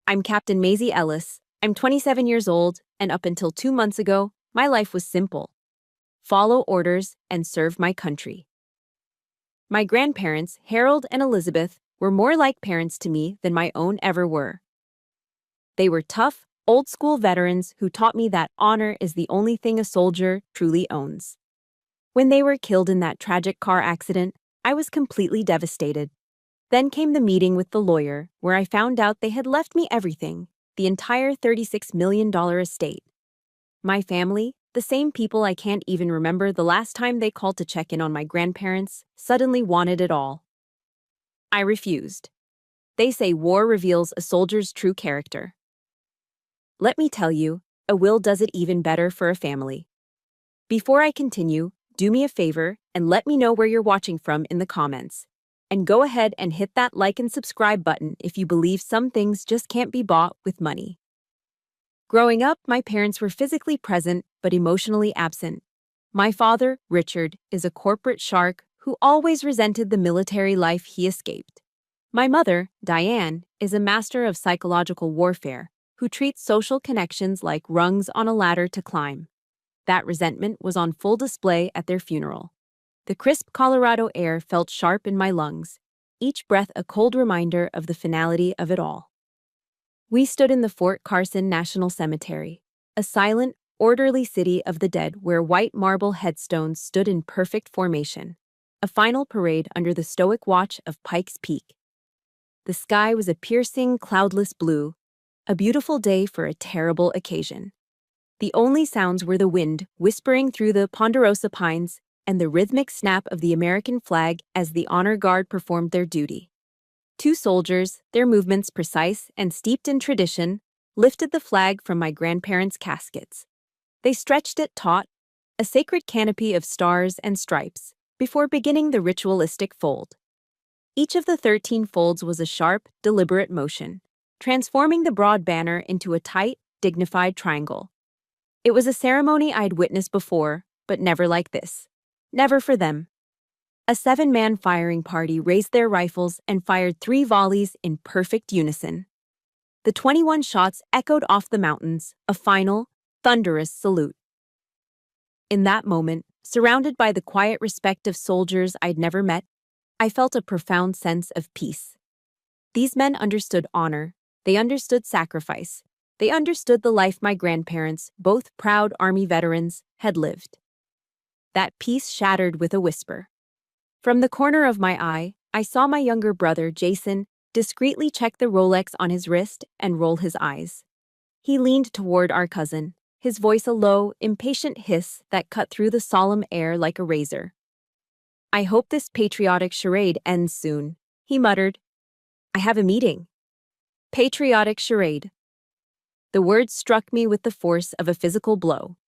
I'm Captain Maisie Ellis. I'm 27 years old, and up until 2 months ago, my life was simple: follow orders and serve my country. My grandparents, Harold and Elizabeth, were more like parents to me than my own ever were. They were tough, old-school veterans who taught me that honor is the only thing a soldier truly owns. When they were killed in that tragic car accident, I was completely devastated. Then came the meeting with the lawyer, where I found out they had left me everything, the entire $36 million estate. My family, the same people I can't even remember the last time they called to check in on my grandparents, suddenly wanted it all. I refused. They say war reveals a soldier's true character. Let me tell you, a will does it even better for a family. Before I continue, do me a favor and let me know where you're watching from in the comments. And go ahead and hit that like and subscribe button if you believe some things just can't be bought with money. Growing up, my parents were physically present but emotionally absent. My father, Richard, is a corporate shark who always resented the military life he escaped. My mother, Diane, is a master of psychological warfare who treats social connections like rungs on a ladder to climb. That resentment was on full display at their funeral. The crisp Colorado air felt sharp in my lungs, each breath a cold reminder of the finality of it all. We stood in the Fort Carson National Cemetery, a silent, orderly city of the dead where white marble headstones stood in perfect formation, a final parade under the stoic watch of Pikes Peak. The sky was a piercing, cloudless blue, a beautiful day for a terrible occasion. The only sounds were the wind whispering through the ponderosa pines and the rhythmic snap of the American flag as the honor guard performed their duty. Two soldiers, their movements precise and steeped in tradition, lifted the flag from my grandparents' caskets. They stretched it taut, a sacred canopy of stars and stripes, before beginning the ritualistic fold. Each of the 13 folds was a sharp, deliberate motion, transforming the broad banner into a tight, dignified triangle. It was a ceremony I'd witnessed before, but never like this. Never for them. A 7-man firing party raised their rifles and fired 3 volleys in perfect unison. The 21 shots echoed off the mountains, a final, thunderous salute. In that moment, surrounded by the quiet respect of soldiers I'd never met, I felt a profound sense of peace. These men understood honor, they understood sacrifice, they understood the life my grandparents, both proud Army veterans, had lived. That peace shattered with a whisper. From the corner of my eye, I saw my younger brother, Jason, discreetly check the Rolex on his wrist and roll his eyes. He leaned toward our cousin, his voice a low, impatient hiss that cut through the solemn air like a razor. "I hope this patriotic charade ends soon," he muttered. "I have a meeting." Patriotic charade. The words struck me with the force of a physical blow.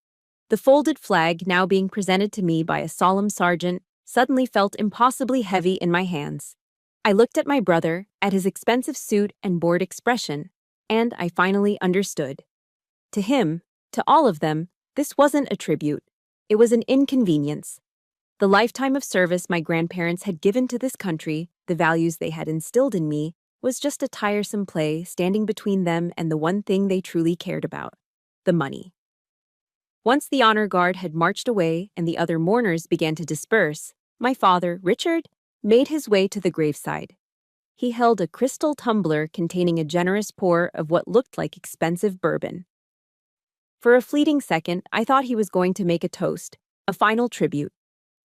The folded flag, now being presented to me by a solemn sergeant, suddenly felt impossibly heavy in my hands. I looked at my brother, at his expensive suit and bored expression, and I finally understood. To him, to all of them, this wasn't a tribute. It was an inconvenience. The lifetime of service my grandparents had given to this country, the values they had instilled in me, was just a tiresome play standing between them and the one thing they truly cared about: the money. Once the honor guard had marched away and the other mourners began to disperse, my father, Richard, made his way to the graveside. He held a crystal tumbler containing a generous pour of what looked like expensive bourbon. For a fleeting second, I thought he was going to make a toast, a final tribute.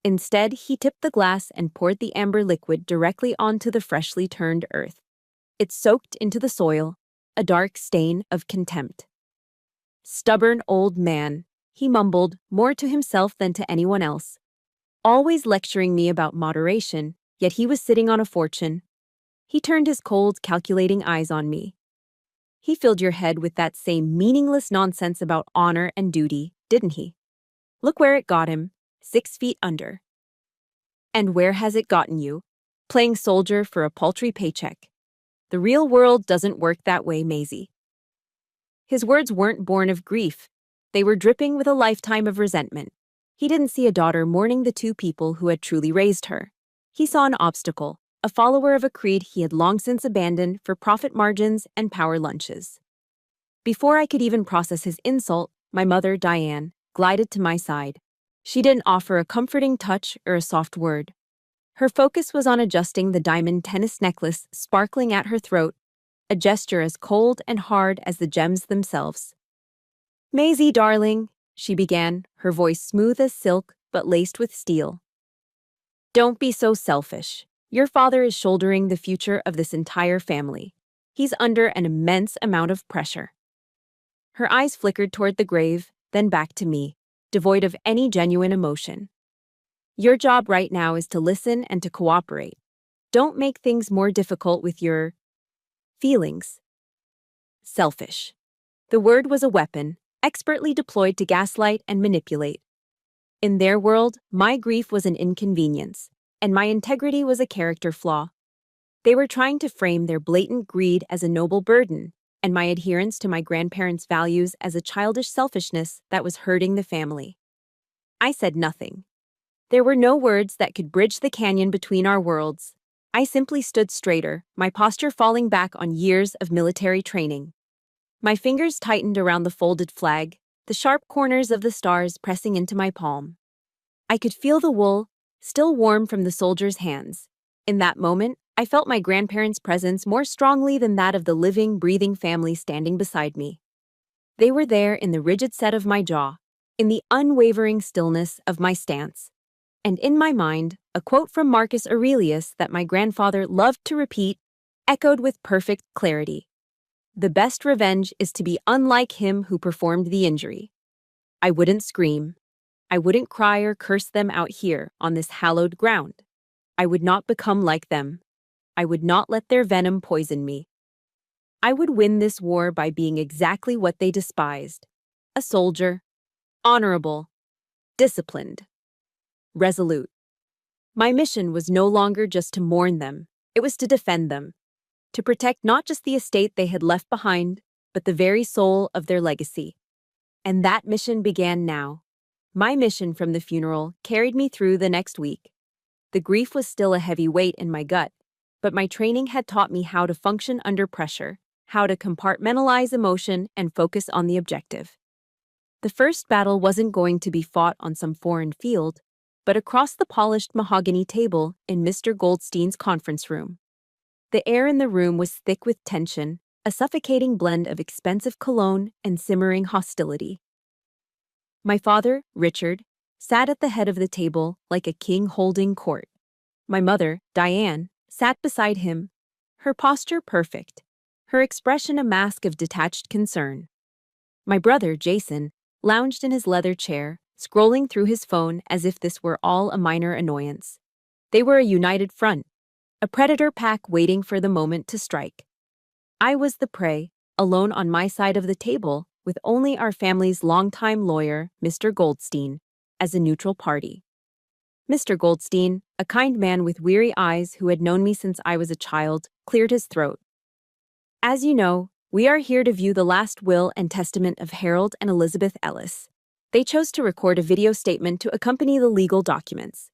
Instead, he tipped the glass and poured the amber liquid directly onto the freshly turned earth. It soaked into the soil, a dark stain of contempt. "Stubborn old man," he mumbled, more to himself than to anyone else. Always lecturing me about moderation, yet he was sitting on a fortune. He turned his cold, calculating eyes on me. "He filled your head with that same meaningless nonsense about honor and duty, didn't he? Look where it got him, 6 feet under. And where has it gotten you? Playing soldier for a paltry paycheck. The real world doesn't work that way, Maisie." His words weren't born of grief. They were dripping with a lifetime of resentment. He didn't see a daughter mourning the 2 people who had truly raised her. He saw an obstacle, a follower of a creed he had long since abandoned for profit margins and power lunches. Before I could even process his insult, my mother, Diane, glided to my side. She didn't offer a comforting touch or a soft word. Her focus was on adjusting the diamond tennis necklace sparkling at her throat, a gesture as cold and hard as the gems themselves. "Maisie, darling," she began, her voice smooth as silk but laced with steel. "Don't be so selfish. Your father is shouldering the future of this entire family. He's under an immense amount of pressure." Her eyes flickered toward the grave, then back to me, devoid of any genuine emotion. "Your job right now is to listen and to cooperate. Don't make things more difficult with your feelings." Selfish. The word was a weapon, expertly deployed to gaslight and manipulate. In their world, my grief was an inconvenience, and my integrity was a character flaw. They were trying to frame their blatant greed as a noble burden, and my adherence to my grandparents' values as a childish selfishness that was hurting the family. I said nothing. There were no words that could bridge the canyon between our worlds. I simply stood straighter, my posture falling back on years of military training. My fingers tightened around the folded flag, the sharp corners of the stars pressing into my palm. I could feel the wool, still warm from the soldiers' hands. In that moment, I felt my grandparents' presence more strongly than that of the living, breathing family standing beside me. They were there in the rigid set of my jaw, in the unwavering stillness of my stance. And in my mind, a quote from Marcus Aurelius that my grandfather loved to repeat echoed with perfect clarity. "The best revenge is to be unlike him who performed the injury." I wouldn't scream. I wouldn't cry or curse them out here on this hallowed ground. I would not become like them. I would not let their venom poison me. I would win this war by being exactly what they despised: a soldier, honorable, disciplined, resolute. My mission was no longer just to mourn them, it was to defend them, to protect not just the estate they had left behind, but the very soul of their legacy. And that mission began now. My mission from the funeral carried me through the next week. The grief was still a heavy weight in my gut, but my training had taught me how to function under pressure, how to compartmentalize emotion and focus on the objective. The first battle wasn't going to be fought on some foreign field, but across the polished mahogany table in Mr. Goldstein's conference room. The air in the room was thick with tension, a suffocating blend of expensive cologne and simmering hostility. My father, Richard, sat at the head of the table like a king holding court. My mother, Diane, sat beside him, her posture perfect, her expression a mask of detached concern. My brother, Jason, lounged in his leather chair, scrolling through his phone as if this were all a minor annoyance. They were a united front, a predator pack waiting for the moment to strike. I was the prey, alone on my side of the table, with only our family's longtime lawyer, Mr. Goldstein, as a neutral party. Mr. Goldstein, a kind man with weary eyes who had known me since I was a child, cleared his throat. "As you know, we are here to view the last will and testament of Harold and Elizabeth Ellis. They chose to record a video statement to accompany the legal documents."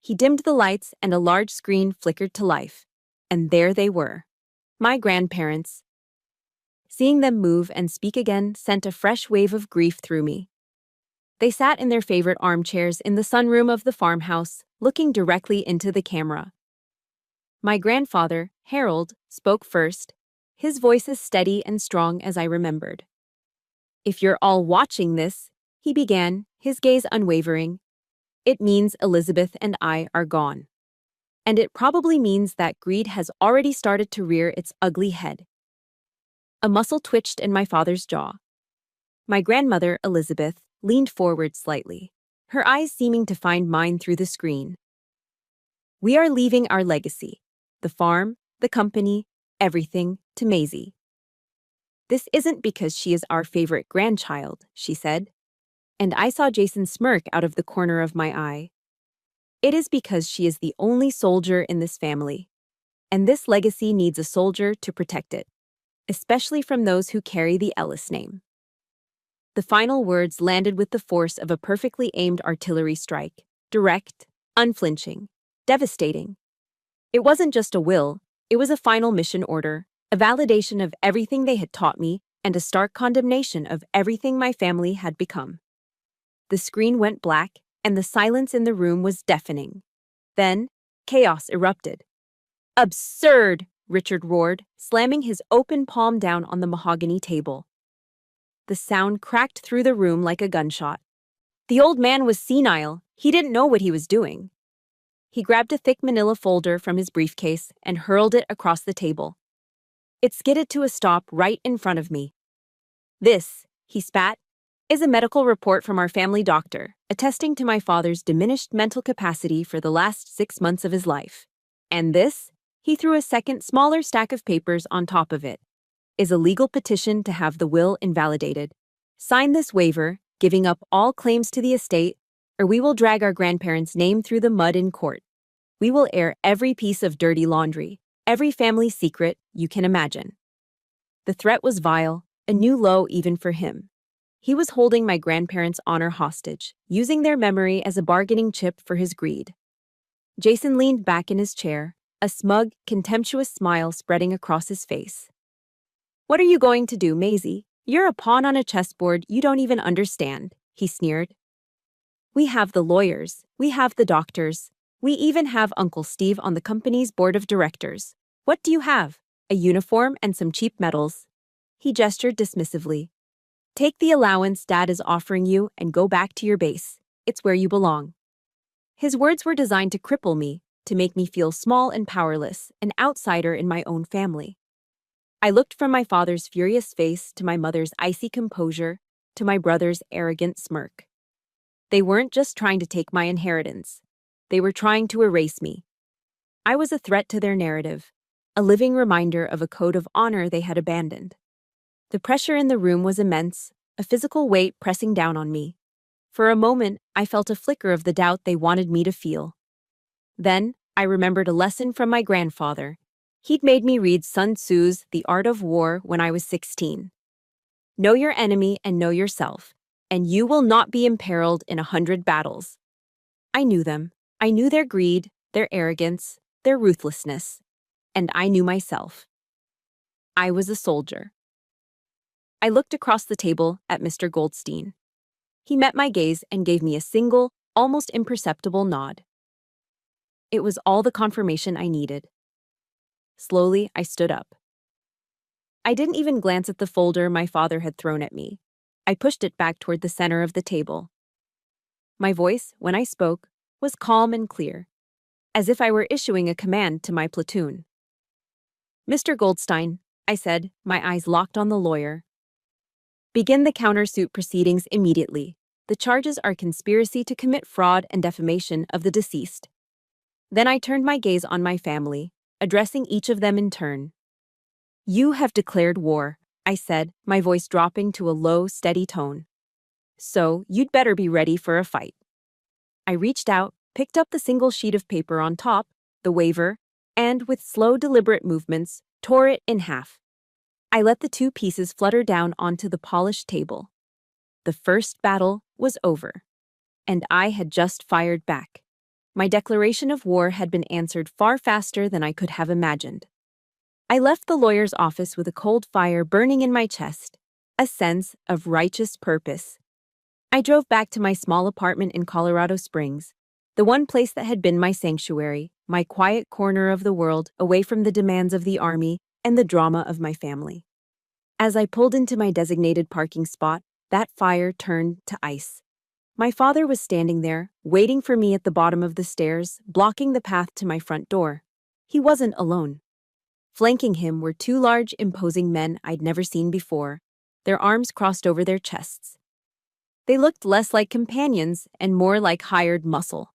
He dimmed the lights and a large screen flickered to life. And there they were. My grandparents. Seeing them move and speak again sent a fresh wave of grief through me. They sat in their favorite armchairs in the sunroom of the farmhouse, looking directly into the camera. My grandfather, Harold, spoke first, his voice as steady and strong as I remembered. "If you're all watching this," he began, his gaze unwavering, "it means Elizabeth and I are gone. And it probably means that greed has already started to rear its ugly head." A muscle twitched in my father's jaw. My grandmother, Elizabeth, leaned forward slightly, her eyes seeming to find mine through the screen. "We are leaving our legacy, the farm, the company, everything, to Maisie. This isn't because she is our favorite grandchild," she said. And I saw Jason smirk out of the corner of my eye. "It is because she is the only soldier in this family. And this legacy needs a soldier to protect it, especially from those who carry the Ellis name." The final words landed with the force of a perfectly aimed artillery strike, direct, unflinching, devastating. It wasn't just a will, it was a final mission order, a validation of everything they had taught me, and a stark condemnation of everything my family had become. The screen went black, and the silence in the room was deafening. Then, chaos erupted. "Absurd!" Richard roared, slamming his open palm down on the mahogany table. The sound cracked through the room like a gunshot. The old man was senile. He didn't know what he was doing. He grabbed a thick manila folder from his briefcase and hurled it across the table. It skidded to a stop right in front of me. "This," he spat, "is a medical report from our family doctor, attesting to my father's diminished mental capacity for the last 6 months of his life. And this," he threw a second, smaller stack of papers on top of it, "is a legal petition to have the will invalidated. Sign this waiver, giving up all claims to the estate, or we will drag our grandparents' name through the mud in court. We will air every piece of dirty laundry, every family secret you can imagine." The threat was vile, a new low even for him. He was holding my grandparents' honor hostage, using their memory as a bargaining chip for his greed. Jason leaned back in his chair, a smug, contemptuous smile spreading across his face. "What are you going to do, Maisie? You're a pawn on a chessboard you don't even understand," he sneered. "We have the lawyers, we have the doctors, we even have Uncle Steve on the company's board of directors. What do you have? A uniform and some cheap medals." He gestured dismissively. "Take the allowance Dad is offering you and go back to your base. It's where you belong." His words were designed to cripple me, to make me feel small and powerless, an outsider in my own family. I looked from my father's furious face to my mother's icy composure, to my brother's arrogant smirk. They weren't just trying to take my inheritance. They were trying to erase me. I was a threat to their narrative, a living reminder of a code of honor they had abandoned. The pressure in the room was immense, a physical weight pressing down on me. For a moment, I felt a flicker of the doubt they wanted me to feel. Then, I remembered a lesson from my grandfather. He'd made me read Sun Tzu's The Art of War when I was 16. "Know your enemy and know yourself, and you will not be imperiled in 100 battles." I knew them. I knew their greed, their arrogance, their ruthlessness. And I knew myself. I was a soldier. I looked across the table at Mr. Goldstein. He met my gaze and gave me a single, almost imperceptible nod. It was all the confirmation I needed. Slowly, I stood up. I didn't even glance at the folder my father had thrown at me. I pushed it back toward the center of the table. My voice, when I spoke, was calm and clear, as if I were issuing a command to my platoon. "Mr. Goldstein," I said, my eyes locked on the lawyer, "begin the countersuit proceedings immediately. The charges are conspiracy to commit fraud and defamation of the deceased." Then I turned my gaze on my family, addressing each of them in turn. "You have declared war," I said, my voice dropping to a low, steady tone. "So, you'd better be ready for a fight." I reached out, picked up the single sheet of paper on top, the waiver, and, with slow, deliberate movements, tore it in half. I let the 2 pieces flutter down onto the polished table. The first battle was over, and I had just fired back. My declaration of war had been answered far faster than I could have imagined. I left the lawyer's office with a cold fire burning in my chest, a sense of righteous purpose. I drove back to my small apartment in Colorado Springs, the one place that had been my sanctuary, my quiet corner of the world away from the demands of the army and the drama of my family. As I pulled into my designated parking spot, that fire turned to ice. My father was standing there, waiting for me at the bottom of the stairs, blocking the path to my front door. He wasn't alone. Flanking him were 2 large, imposing men I'd never seen before, their arms crossed over their chests. They looked less like companions and more like hired muscle.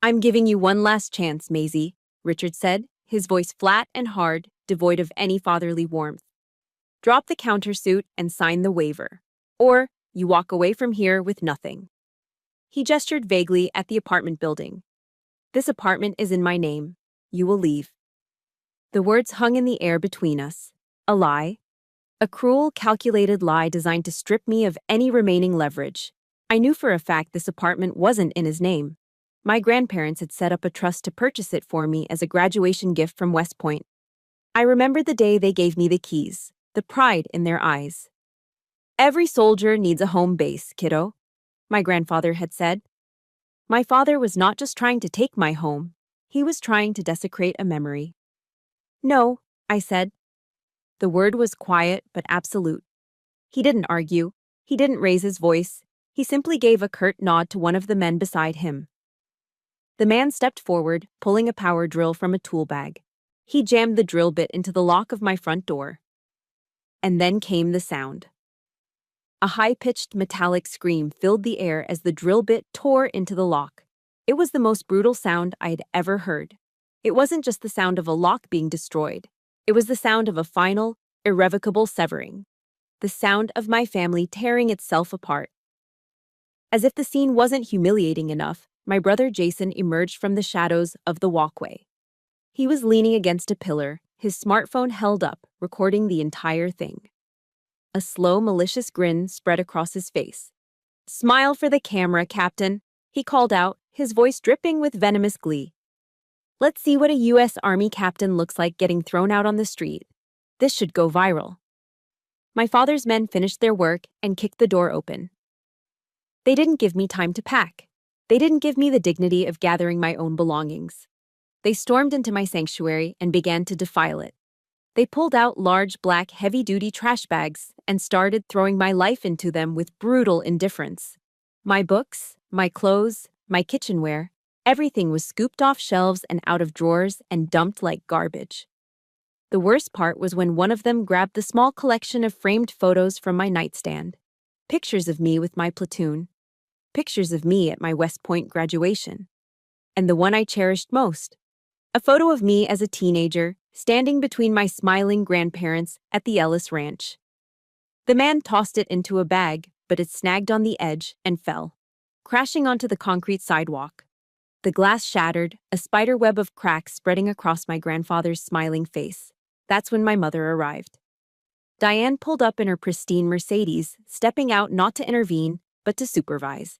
"I'm giving you one last chance, Maisie," Richard said, his voice flat and hard, devoid of any fatherly warmth. "Drop the countersuit and sign the waiver. Or you walk away from here with nothing." He gestured vaguely at the apartment building. "This apartment is in my name. You will leave." The words hung in the air between us. A lie. A cruel, calculated lie designed to strip me of any remaining leverage. I knew for a fact this apartment wasn't in his name. My grandparents had set up a trust to purchase it for me as a graduation gift from West Point. I remember the day they gave me the keys, the pride in their eyes. "Every soldier needs a home base, kiddo," my grandfather had said. My father was not just trying to take my home, he was trying to desecrate a memory. "No," I said. The word was quiet but absolute. He didn't argue. He didn't raise his voice. He simply gave a curt nod to one of the men beside him. The man stepped forward, pulling a power drill from a tool bag. He jammed the drill bit into the lock of my front door. And then came the sound. A high-pitched metallic scream filled the air as the drill bit tore into the lock. It was the most brutal sound I had ever heard. It wasn't just the sound of a lock being destroyed. It was the sound of a final, irrevocable severing. The sound of my family tearing itself apart. As if the scene wasn't humiliating enough, my brother Jason emerged from the shadows of the walkway. He was leaning against a pillar, his smartphone held up, recording the entire thing. A slow, malicious grin spread across his face. "Smile for the camera, Captain," he called out, his voice dripping with venomous glee. "Let's see what a U.S. Army captain looks like getting thrown out on the street. This should go viral." My father's men finished their work and kicked the door open. They didn't give me time to pack. They didn't give me the dignity of gathering my own belongings. They stormed into my sanctuary and began to defile it. They pulled out large, black, heavy-duty trash bags and started throwing my life into them with brutal indifference. My books, my clothes, my kitchenware, everything was scooped off shelves and out of drawers and dumped like garbage. The worst part was when one of them grabbed the small collection of framed photos from my nightstand. Pictures of me with my platoon. Pictures of me at my West Point graduation. And the one I cherished most. A photo of me as a teenager, standing between my smiling grandparents at the Ellis Ranch. The man tossed it into a bag, but it snagged on the edge and fell, crashing onto the concrete sidewalk. The glass shattered, a spider web of cracks spreading across my grandfather's smiling face. That's when my mother arrived. Diane pulled up in her pristine Mercedes, stepping out not to intervene, but to supervise.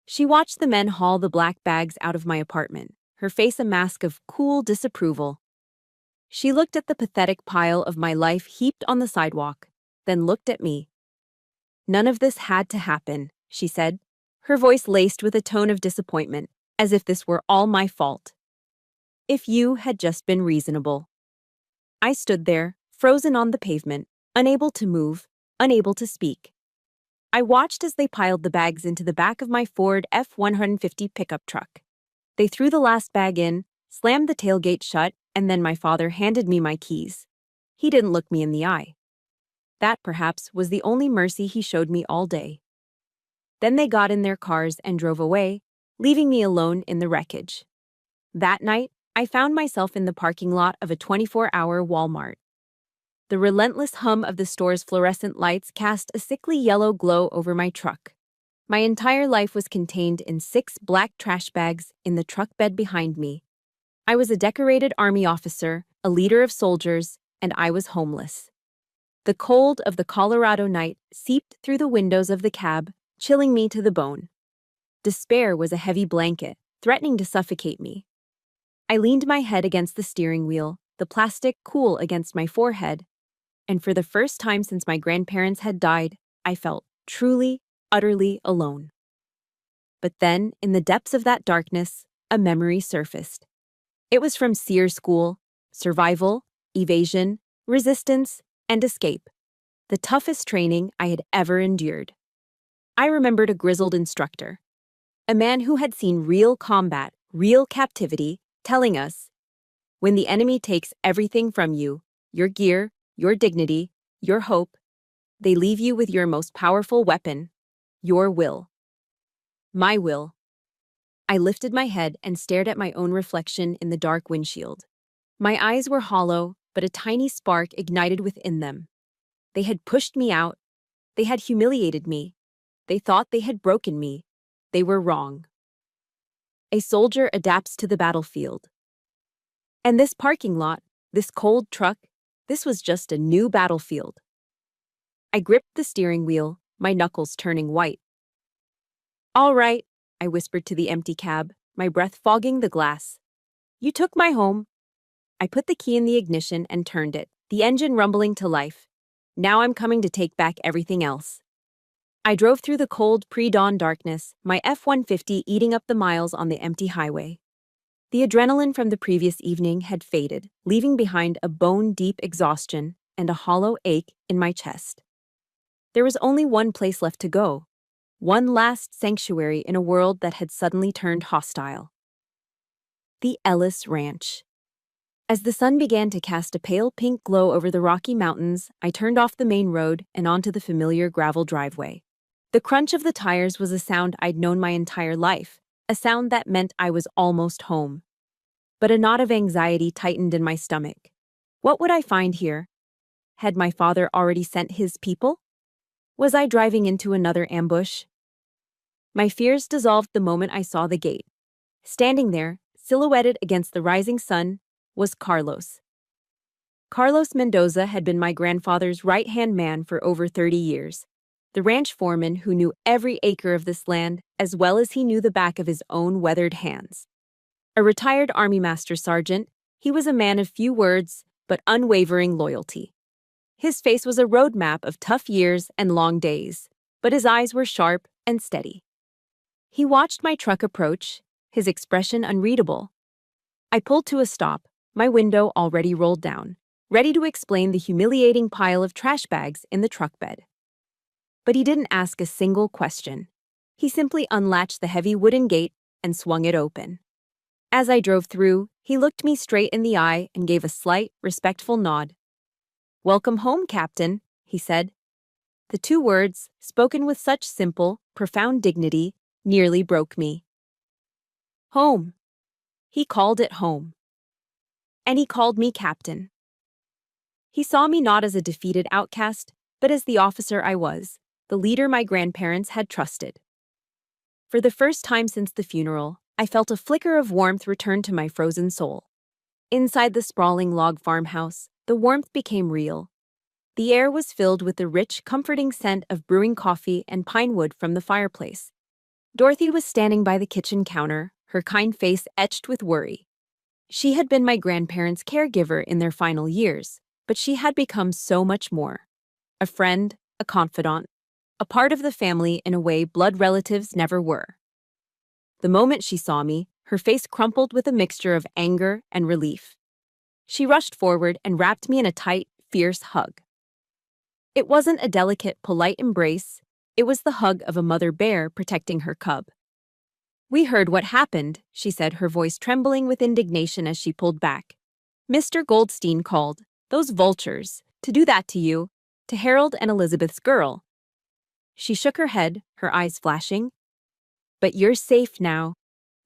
She watched the men haul the black bags out of my apartment, her face a mask of cool disapproval. She looked at the pathetic pile of my life heaped on the sidewalk, then looked at me. "None of this had to happen," she said, her voice laced with a tone of disappointment, as if this were all my fault. "If you had just been reasonable." I stood there, frozen on the pavement, unable to move, unable to speak. I watched as they piled the bags into the back of my Ford F-150 pickup truck. They threw the last bag in, slammed the tailgate shut, and then my father handed me my keys. He didn't look me in the eye. That, perhaps, was the only mercy he showed me all day. Then they got in their cars and drove away, leaving me alone in the wreckage. That night, I found myself in the parking lot of a 24-hour Walmart. The relentless hum of the store's fluorescent lights cast a sickly yellow glow over my truck. My entire life was contained in 6 black trash bags in the truck bed behind me. I was a decorated army officer, a leader of soldiers, and I was homeless. The cold of the Colorado night seeped through the windows of the cab, chilling me to the bone. Despair was a heavy blanket, threatening to suffocate me. I leaned my head against the steering wheel, the plastic cool against my forehead, and for the first time since my grandparents had died, I felt truly, utterly alone. But then, in the depths of that darkness, a memory surfaced. It was from SEER school, survival, evasion, resistance, and escape, the toughest training I had ever endured. I remembered a grizzled instructor, a man who had seen real combat, real captivity, telling us, when the enemy takes everything from you, your gear, your dignity, your hope, they leave you with your most powerful weapon, your will. My will. I lifted my head and stared at my own reflection in the dark windshield. My eyes were hollow, but a tiny spark ignited within them. They had pushed me out. They had humiliated me. They thought they had broken me. They were wrong. A soldier adapts to the battlefield. And this parking lot, this cold truck, this was just a new battlefield. I gripped the steering wheel, my knuckles turning white. "All right," I whispered to the empty cab, my breath fogging the glass. "You took my home." I put the key in the ignition and turned it, the engine rumbling to life. "Now I'm coming to take back everything else." I drove through the cold, pre-dawn darkness, my F-150 eating up the miles on the empty highway. The adrenaline from the previous evening had faded, leaving behind a bone-deep exhaustion and a hollow ache in my chest. There was only one place left to go, one last sanctuary in a world that had suddenly turned hostile. The Ellis Ranch. As the sun began to cast a pale pink glow over the Rocky Mountains, I turned off the main road and onto the familiar gravel driveway. The crunch of the tires was a sound I'd known my entire life, a sound that meant I was almost home. But a knot of anxiety tightened in my stomach. What would I find here? Had my father already sent his people? Was I driving into another ambush? My fears dissolved the moment I saw the gate. Standing there, silhouetted against the rising sun, was Carlos. Carlos Mendoza had been my grandfather's right-hand man for over 30 years, the ranch foreman who knew every acre of this land as well as he knew the back of his own weathered hands. A retired Army Master Sergeant, he was a man of few words but unwavering loyalty. His face was a roadmap of tough years and long days, but his eyes were sharp and steady. He watched my truck approach, his expression unreadable. I pulled to a stop, my window already rolled down, ready to explain the humiliating pile of trash bags in the truck bed. But he didn't ask a single question. He simply unlatched the heavy wooden gate and swung it open. As I drove through, he looked me straight in the eye and gave a slight, respectful nod. "Welcome home, Captain," he said. The two words, spoken with such simple, profound dignity, nearly broke me. Home. He called it home. And he called me Captain. He saw me not as a defeated outcast, but as the officer I was, the leader my grandparents had trusted. For the first time since the funeral, I felt a flicker of warmth return to my frozen soul. Inside the sprawling log farmhouse, the warmth became real. The air was filled with the rich, comforting scent of brewing coffee and pine wood from the fireplace. Dorothy was standing by the kitchen counter, her kind face etched with worry. She had been my grandparents' caregiver in their final years, but she had become so much more. A friend, a confidant, a part of the family in a way blood relatives never were. The moment she saw me, her face crumpled with a mixture of anger and relief. She rushed forward and wrapped me in a tight, fierce hug. It wasn't a delicate, polite embrace. It was the hug of a mother bear protecting her cub. "We heard what happened," she said, her voice trembling with indignation as she pulled back. "Mr. Goldstein called, those vultures, to do that to you, to Harold and Elizabeth's girl." She shook her head, her eyes flashing. "But you're safe now.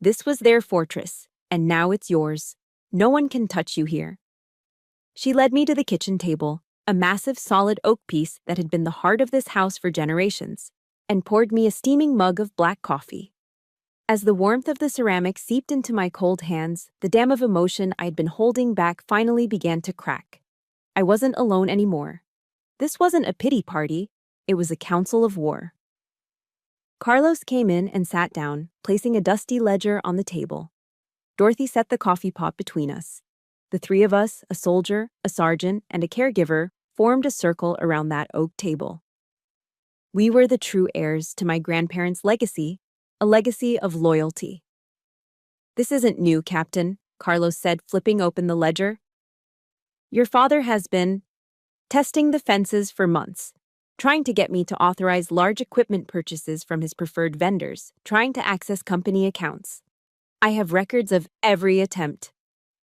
This was their fortress, and now it's yours. No one can touch you here." She led me to the kitchen table, a massive solid oak piece that had been the heart of this house for generations, and poured me a steaming mug of black coffee. As the warmth of the ceramic seeped into my cold hands, the dam of emotion I'd been holding back finally began to crack. I wasn't alone anymore. This wasn't a pity party, it was a council of war. Carlos came in and sat down, placing a dusty ledger on the table. Dorothy set the coffee pot between us. The three of us, a soldier, a sergeant, and a caregiver, formed a circle around that oak table. We were the true heirs to my grandparents' legacy, a legacy of loyalty. "This isn't new, Captain," Carlos said, flipping open the ledger. "Your father has been testing the fences for months, trying to get me to authorize large equipment purchases from his preferred vendors, trying to access company accounts. I have records of every attempt."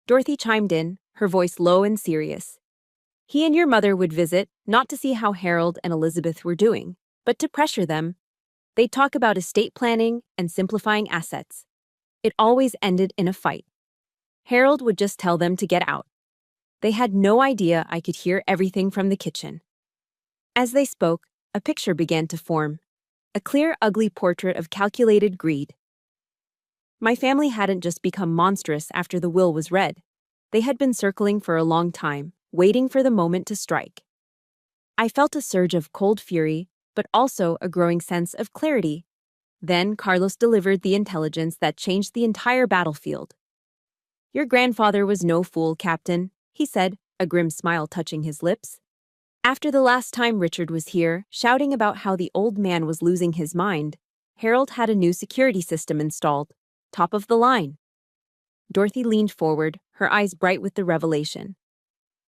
Dorothy chimed in, her voice low and serious. "He and your mother would visit, not to see how Harold and Elizabeth were doing, but to pressure them. They'd talk about estate planning and simplifying assets. It always ended in a fight. Harold would just tell them to get out. They had no idea I could hear everything from the kitchen." As they spoke, a picture began to form, a clear, ugly portrait of calculated greed. My family hadn't just become monstrous after the will was read. They had been circling for a long time, waiting for the moment to strike. I felt a surge of cold fury, but also a growing sense of clarity. Then Carlos delivered the intelligence that changed the entire battlefield. "Your grandfather was no fool, Captain," he said, a grim smile touching his lips. "After the last time Richard was here, shouting about how the old man was losing his mind, Harold had a new security system installed. Top of the line." Dorothy leaned forward, her eyes bright with the revelation.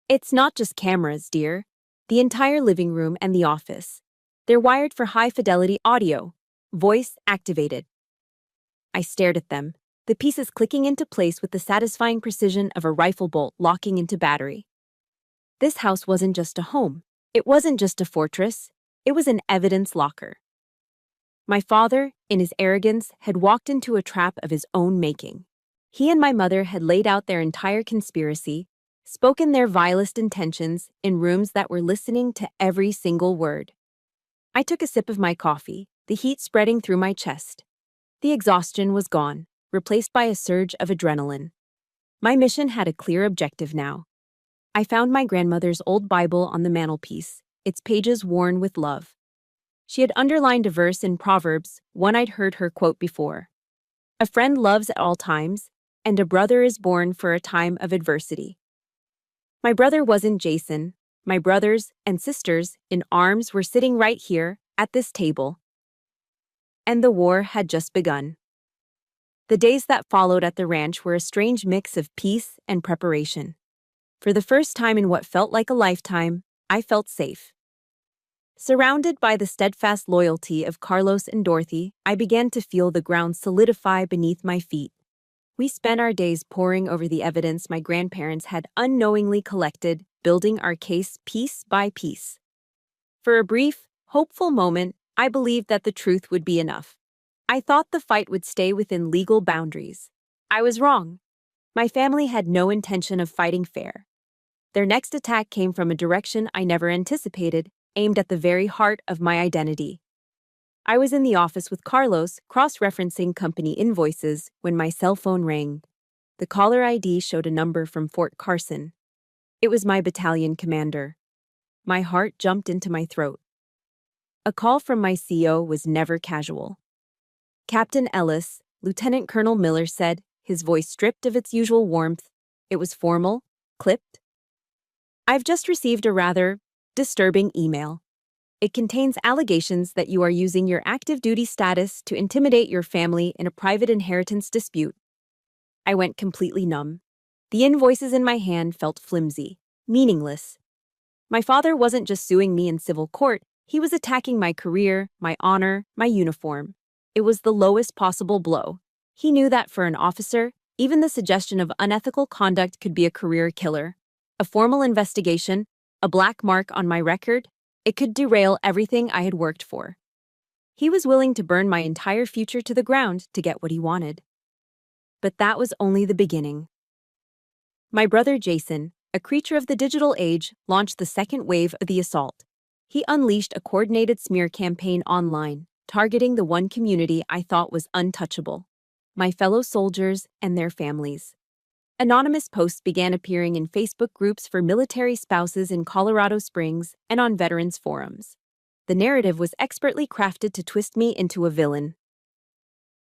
"It's not just cameras, dear. The entire living room and the office. They're wired for high-fidelity audio, voice activated." I stared at them, the pieces clicking into place with the satisfying precision of a rifle bolt locking into battery. This house wasn't just a home. It wasn't just a fortress. It was an evidence locker. My father, in his arrogance, had walked into a trap of his own making. He and my mother had laid out their entire conspiracy, spoken their vilest intentions in rooms that were listening to every single word. I took a sip of my coffee, the heat spreading through my chest. The exhaustion was gone, replaced by a surge of adrenaline. My mission had a clear objective now. I found my grandmother's old Bible on the mantelpiece, its pages worn with love. She had underlined a verse in Proverbs, one I'd heard her quote before. "A friend loves at all times, and a brother is born for a time of adversity." My brother wasn't Jason. My brothers and sisters in arms were sitting right here, at this table. And the war had just begun. The days that followed at the ranch were a strange mix of peace and preparation. For the first time in what felt like a lifetime, I felt safe. Surrounded by the steadfast loyalty of Carlos and Dorothy, I began to feel the ground solidify beneath my feet. We spent our days poring over the evidence my grandparents had unknowingly collected, building our case piece by piece. For a brief, hopeful moment, I believed that the truth would be enough. I thought the fight would stay within legal boundaries. I was wrong. My family had no intention of fighting fair. Their next attack came from a direction I never anticipated, aimed at the very heart of my identity. I was in the office with Carlos, cross-referencing company invoices, when my cell phone rang. The caller ID showed a number from Fort Carson. It was my battalion commander. My heart jumped into my throat. A call from my CO was never casual. "Captain Ellis," Lieutenant Colonel Miller said, his voice stripped of its usual warmth. It was formal, clipped. "I've just received a rather disturbing email. It contains allegations that you are using your active duty status to intimidate your family in a private inheritance dispute." I went completely numb. The invoices in my hand felt flimsy, meaningless. My father wasn't just suing me in civil court, he was attacking my career, my honor, my uniform. It was the lowest possible blow. He knew that for an officer, even the suggestion of unethical conduct could be a career killer. A formal investigation, a black mark on my record, it could derail everything I had worked for. He was willing to burn my entire future to the ground to get what he wanted. But that was only the beginning. My brother Jason, a creature of the digital age, launched the second wave of the assault. He unleashed a coordinated smear campaign online, targeting the one community I thought was untouchable: my fellow soldiers and their families. Anonymous posts began appearing in Facebook groups for military spouses in Colorado Springs and on veterans forums. The narrative was expertly crafted to twist me into a villain.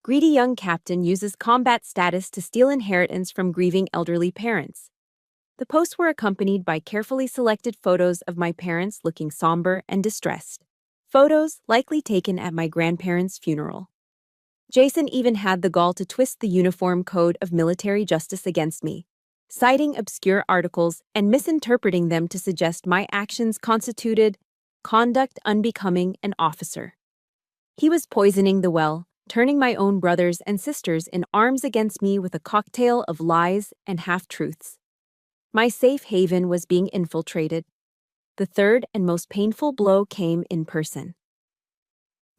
Greedy young captain uses combat status to steal inheritance from grieving elderly parents. The posts were accompanied by carefully selected photos of my parents looking somber and distressed. Photos likely taken at my grandparents' funeral. Jason even had the gall to twist the uniform code of military justice against me, citing obscure articles and misinterpreting them to suggest my actions constituted conduct unbecoming an officer. He was poisoning the well, turning my own brothers and sisters in arms against me with a cocktail of lies and half-truths. My safe haven was being infiltrated. The third and most painful blow came in person.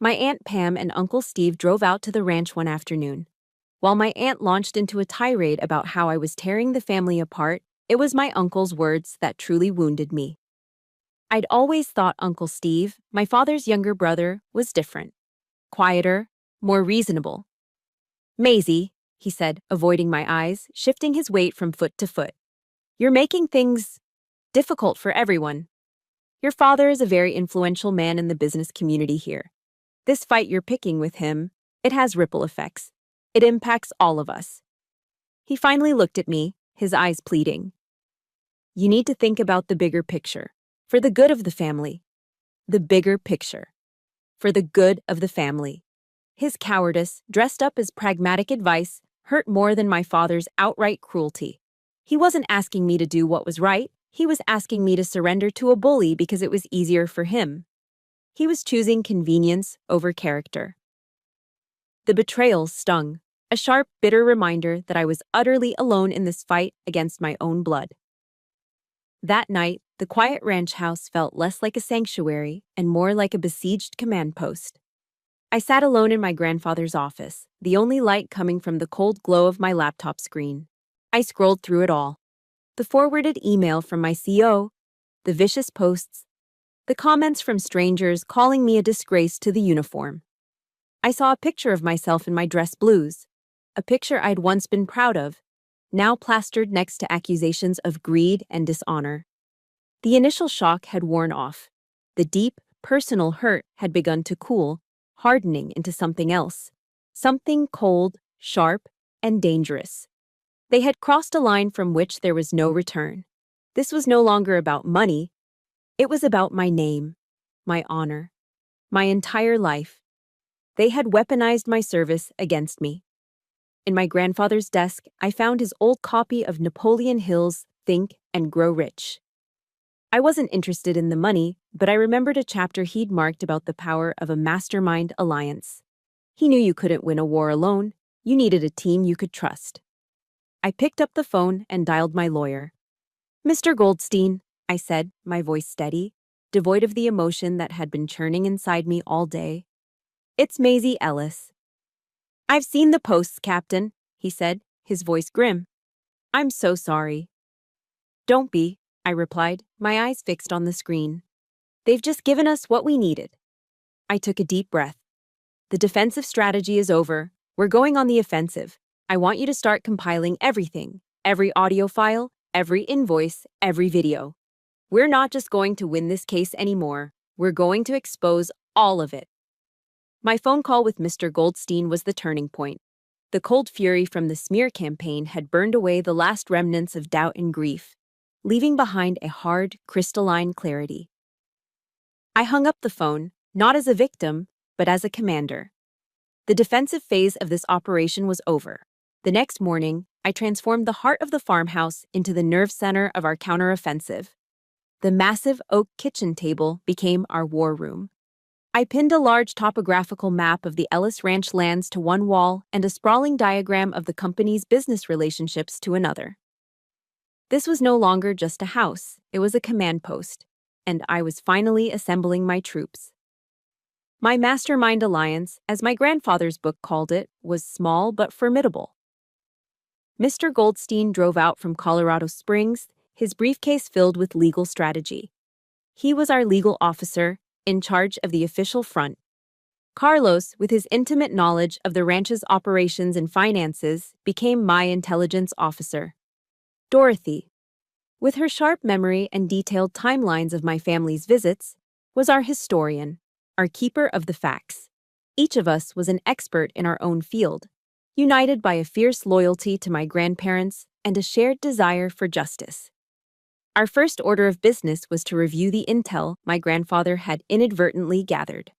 My Aunt Pam and Uncle Steve drove out to the ranch one afternoon. While my aunt launched into a tirade about how I was tearing the family apart, it was my uncle's words that truly wounded me. I'd always thought Uncle Steve, my father's younger brother, was different. Quieter, more reasonable. "Maisie," he said, avoiding my eyes, shifting his weight from foot to foot. "You're making things difficult for everyone. Your father is a very influential man in the business community here. This fight you're picking with him, It has ripple effects. It impacts all of us. He finally looked at me, his eyes pleading. You need to think about the bigger picture. For the good of the family. The bigger picture. For the good of the family. His cowardice, dressed up as pragmatic advice, hurt more than my father's outright cruelty. He wasn't asking me to do what was right. He was asking me to surrender to a bully because it was easier for him. He was choosing convenience over character. The betrayal stung, a sharp, bitter reminder that I was utterly alone in this fight against my own blood. That night, the quiet ranch house felt less like a sanctuary and more like a besieged command post. I sat alone in my grandfather's office, the only light coming from the cold glow of my laptop screen. I scrolled through it all. The forwarded email from my CO, the vicious posts, the comments from strangers calling me a disgrace to the uniform. I saw a picture of myself in my dress blues, a picture I'd once been proud of, now plastered next to accusations of greed and dishonor. The initial shock had worn off. The deep, personal hurt had begun to cool, hardening into something else. Something cold, sharp, and dangerous. They had crossed a line from which there was no return. This was no longer about money. It was about my name, my honor, my entire life. They had weaponized my service against me. In my grandfather's desk, I found his old copy of Napoleon Hill's Think and Grow Rich. I wasn't interested in the money, but I remembered a chapter he'd marked about the power of a mastermind alliance. He knew you couldn't win a war alone. You needed a team you could trust. I picked up the phone and dialed my lawyer. Mr. Goldstein, I said, my voice steady, devoid of the emotion that had been churning inside me all day. It's Maisie Ellis. I've seen the posts, Captain, he said, his voice grim. I'm so sorry. Don't be, I replied, my eyes fixed on the screen. They've just given us what we needed. I took a deep breath. The defensive strategy is over. We're going on the offensive. I want you to start compiling everything, every audio file, every invoice, every video. We're not just going to win this case anymore. We're going to expose all of it. My phone call with Mr. Goldstein was the turning point. The cold fury from the smear campaign had burned away the last remnants of doubt and grief, leaving behind a hard, crystalline clarity. I hung up the phone, not as a victim, but as a commander. The defensive phase of this operation was over. The next morning, I transformed the heart of the farmhouse into the nerve center of our counteroffensive. The massive oak kitchen table became our war room. I pinned a large topographical map of the Ellis Ranch lands to one wall and a sprawling diagram of the company's business relationships to another. This was no longer just a house, it was a command post, and I was finally assembling my troops. My mastermind alliance, as my grandfather's book called it, was small but formidable. Mr. Goldstein drove out from Colorado Springs, his briefcase filled with legal strategy. He was our legal officer, in charge of the official front. Carlos, with his intimate knowledge of the ranch's operations and finances, became my intelligence officer. Dorothy, with her sharp memory and detailed timelines of my family's visits, was our historian, our keeper of the facts. Each of us was an expert in our own field, united by a fierce loyalty to my grandparents and a shared desire for justice. Our first order of business was to review the intel my grandfather had inadvertently gathered.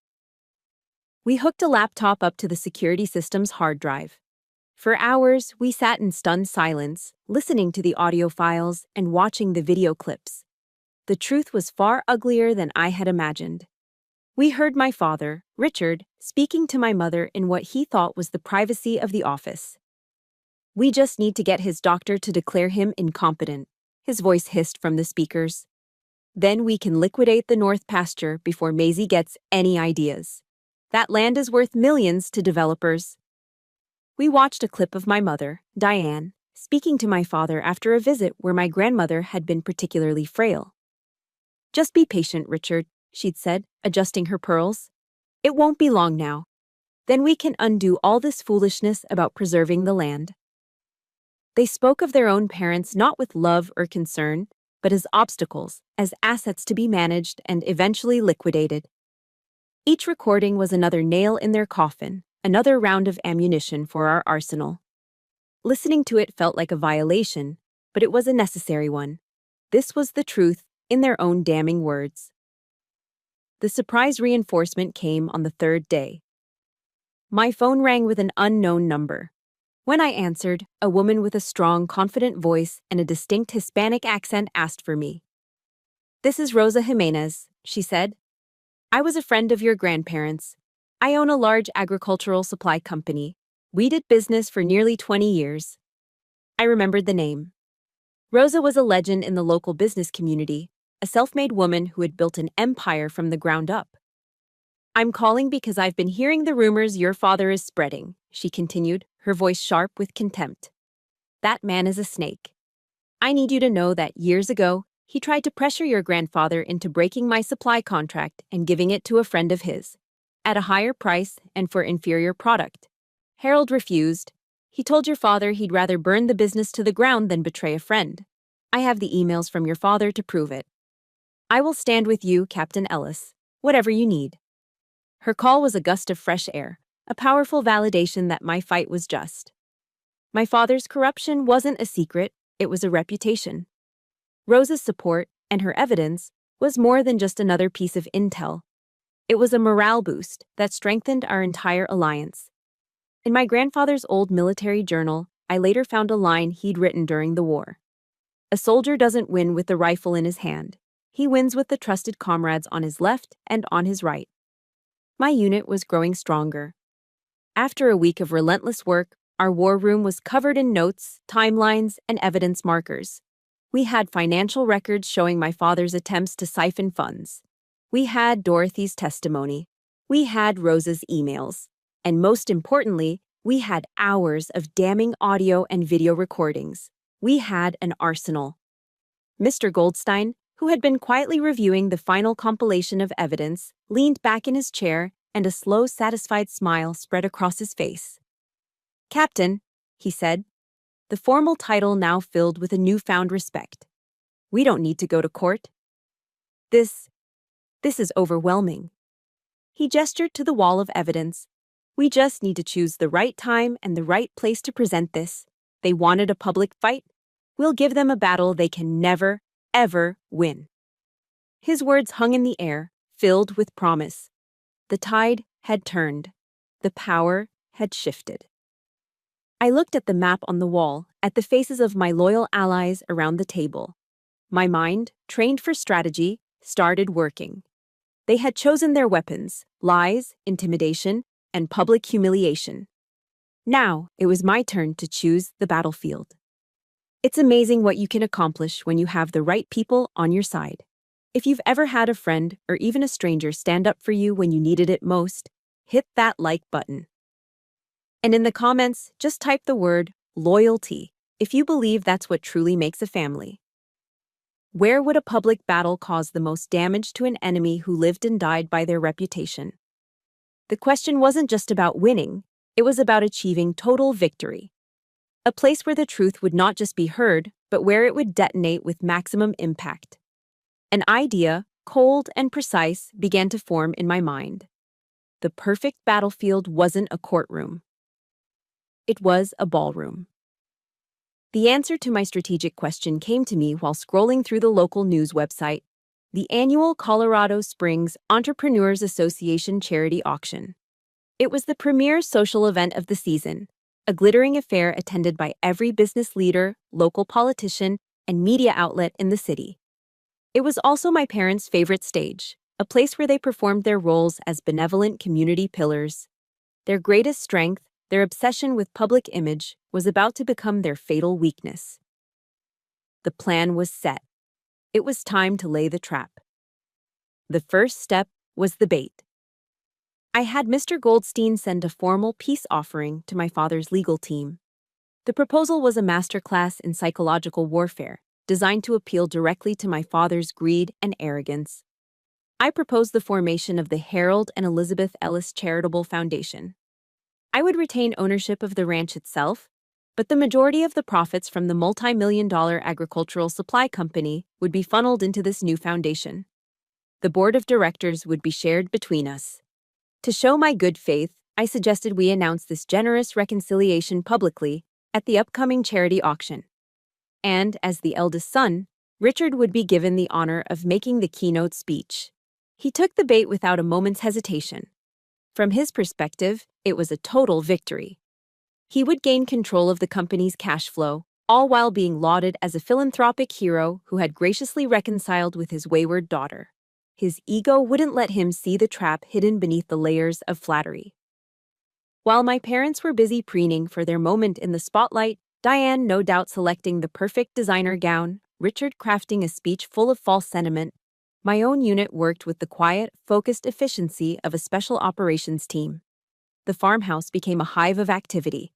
We hooked a laptop up to the security system's hard drive. For hours, we sat in stunned silence, listening to the audio files and watching the video clips. The truth was far uglier than I had imagined. We heard my father, Richard, speaking to my mother in what he thought was the privacy of the office. We just need to get his doctor to declare him incompetent. His voice hissed from the speakers. Then we can liquidate the North Pasture before Maisie gets any ideas. That land is worth millions to developers. We watched a clip of my mother, Diane, speaking to my father after a visit where my grandmother had been particularly frail. Just be patient, Richard, she'd said, adjusting her pearls. It won't be long now. Then we can undo all this foolishness about preserving the land. They spoke of their own parents not with love or concern, but as obstacles, as assets to be managed and eventually liquidated. Each recording was another nail in their coffin, another round of ammunition for our arsenal. Listening to it felt like a violation, but it was a necessary one. This was the truth, in their own damning words. The surprise reinforcement came on the third day. My phone rang with an unknown number. When I answered, a woman with a strong, confident voice and a distinct Hispanic accent asked for me. "This is Rosa Jimenez," she said. "I was a friend of your grandparents. I own a large agricultural supply company. We did business for nearly 20 years. I remembered the name. Rosa was a legend in the local business community, a self-made woman who had built an empire from the ground up. "I'm calling because I've been hearing the rumors your father is spreading," she continued, her voice sharp with contempt. "That man is a snake. I need you to know that years ago, he tried to pressure your grandfather into breaking my supply contract and giving it to a friend of his, at a higher price and for inferior product. Harold refused. He told your father he'd rather burn the business to the ground than betray a friend. I have the emails from your father to prove it. I will stand with you, Captain Ellis, whatever you need." Her call was a gust of fresh air, a powerful validation that my fight was just. My father's corruption wasn't a secret, it was a reputation. Rosa's support, and her evidence, was more than just another piece of intel. It was a morale boost that strengthened our entire alliance. In my grandfather's old military journal, I later found a line he'd written during the war. "A soldier doesn't win with the rifle in his hand. He wins with the trusted comrades on his left and on his right." My unit was growing stronger. After a week of relentless work, our war room was covered in notes, timelines, and evidence markers. We had financial records showing my father's attempts to siphon funds. We had Dorothy's testimony. We had Rosa's emails. And most importantly, we had hours of damning audio and video recordings. We had an arsenal. Mr. Goldstein, who had been quietly reviewing the final compilation of evidence, leaned back in his chair and a slow, satisfied smile spread across his face. "Captain," he said, the formal title now filled with a newfound respect. "We don't need to go to court. This is overwhelming." He gestured to the wall of evidence. "We just need to choose the right time and the right place to present this. They wanted a public fight. We'll give them a battle they can never, ever win." His words hung in the air, filled with promise. The tide had turned. The power had shifted. I looked at the map on the wall, at the faces of my loyal allies around the table. My mind, trained for strategy, started working. They had chosen their weapons: lies, intimidation, and public humiliation. Now, it was my turn to choose the battlefield. It's amazing what you can accomplish when you have the right people on your side. If you've ever had a friend or even a stranger stand up for you when you needed it most, hit that like button. And in the comments, just type the word loyalty if you believe that's what truly makes a family. Where would a public battle cause the most damage to an enemy who lived and died by their reputation? The question wasn't just about winning, it was about achieving total victory. A place where the truth would not just be heard, but where it would detonate with maximum impact. An idea, cold and precise, began to form in my mind. The perfect battlefield wasn't a courtroom. It was a ballroom. The answer to my strategic question came to me while scrolling through the local news website, the annual Colorado Springs Entrepreneurs Association charity auction. It was the premier social event of the season, a glittering affair attended by every business leader, local politician, and media outlet in the city. It was also my parents' favorite stage, a place where they performed their roles as benevolent community pillars. Their greatest strength, their obsession with public image, was about to become their fatal weakness. The plan was set. It was time to lay the trap. The first step was the bait. I had Mr. Goldstein send a formal peace offering to my father's legal team. The proposal was a masterclass in psychological warfare, designed to appeal directly to my father's greed and arrogance. I proposed the formation of the Harold and Elizabeth Ellis Charitable Foundation. I would retain ownership of the ranch itself, but the majority of the profits from the multi-million-dollar agricultural supply company would be funneled into this new foundation. The board of directors would be shared between us. To show my good faith, I suggested we announce this generous reconciliation publicly at the upcoming charity auction. And, as the eldest son, Richard would be given the honor of making the keynote speech. He took the bait without a moment's hesitation. From his perspective, it was a total victory. He would gain control of the company's cash flow, all while being lauded as a philanthropic hero who had graciously reconciled with his wayward daughter. His ego wouldn't let him see the trap hidden beneath the layers of flattery. While my parents were busy preening for their moment in the spotlight, Diane no doubt selecting the perfect designer gown, Richard crafting a speech full of false sentiment, my own unit worked with the quiet, focused efficiency of a special operations team. The farmhouse became a hive of activity.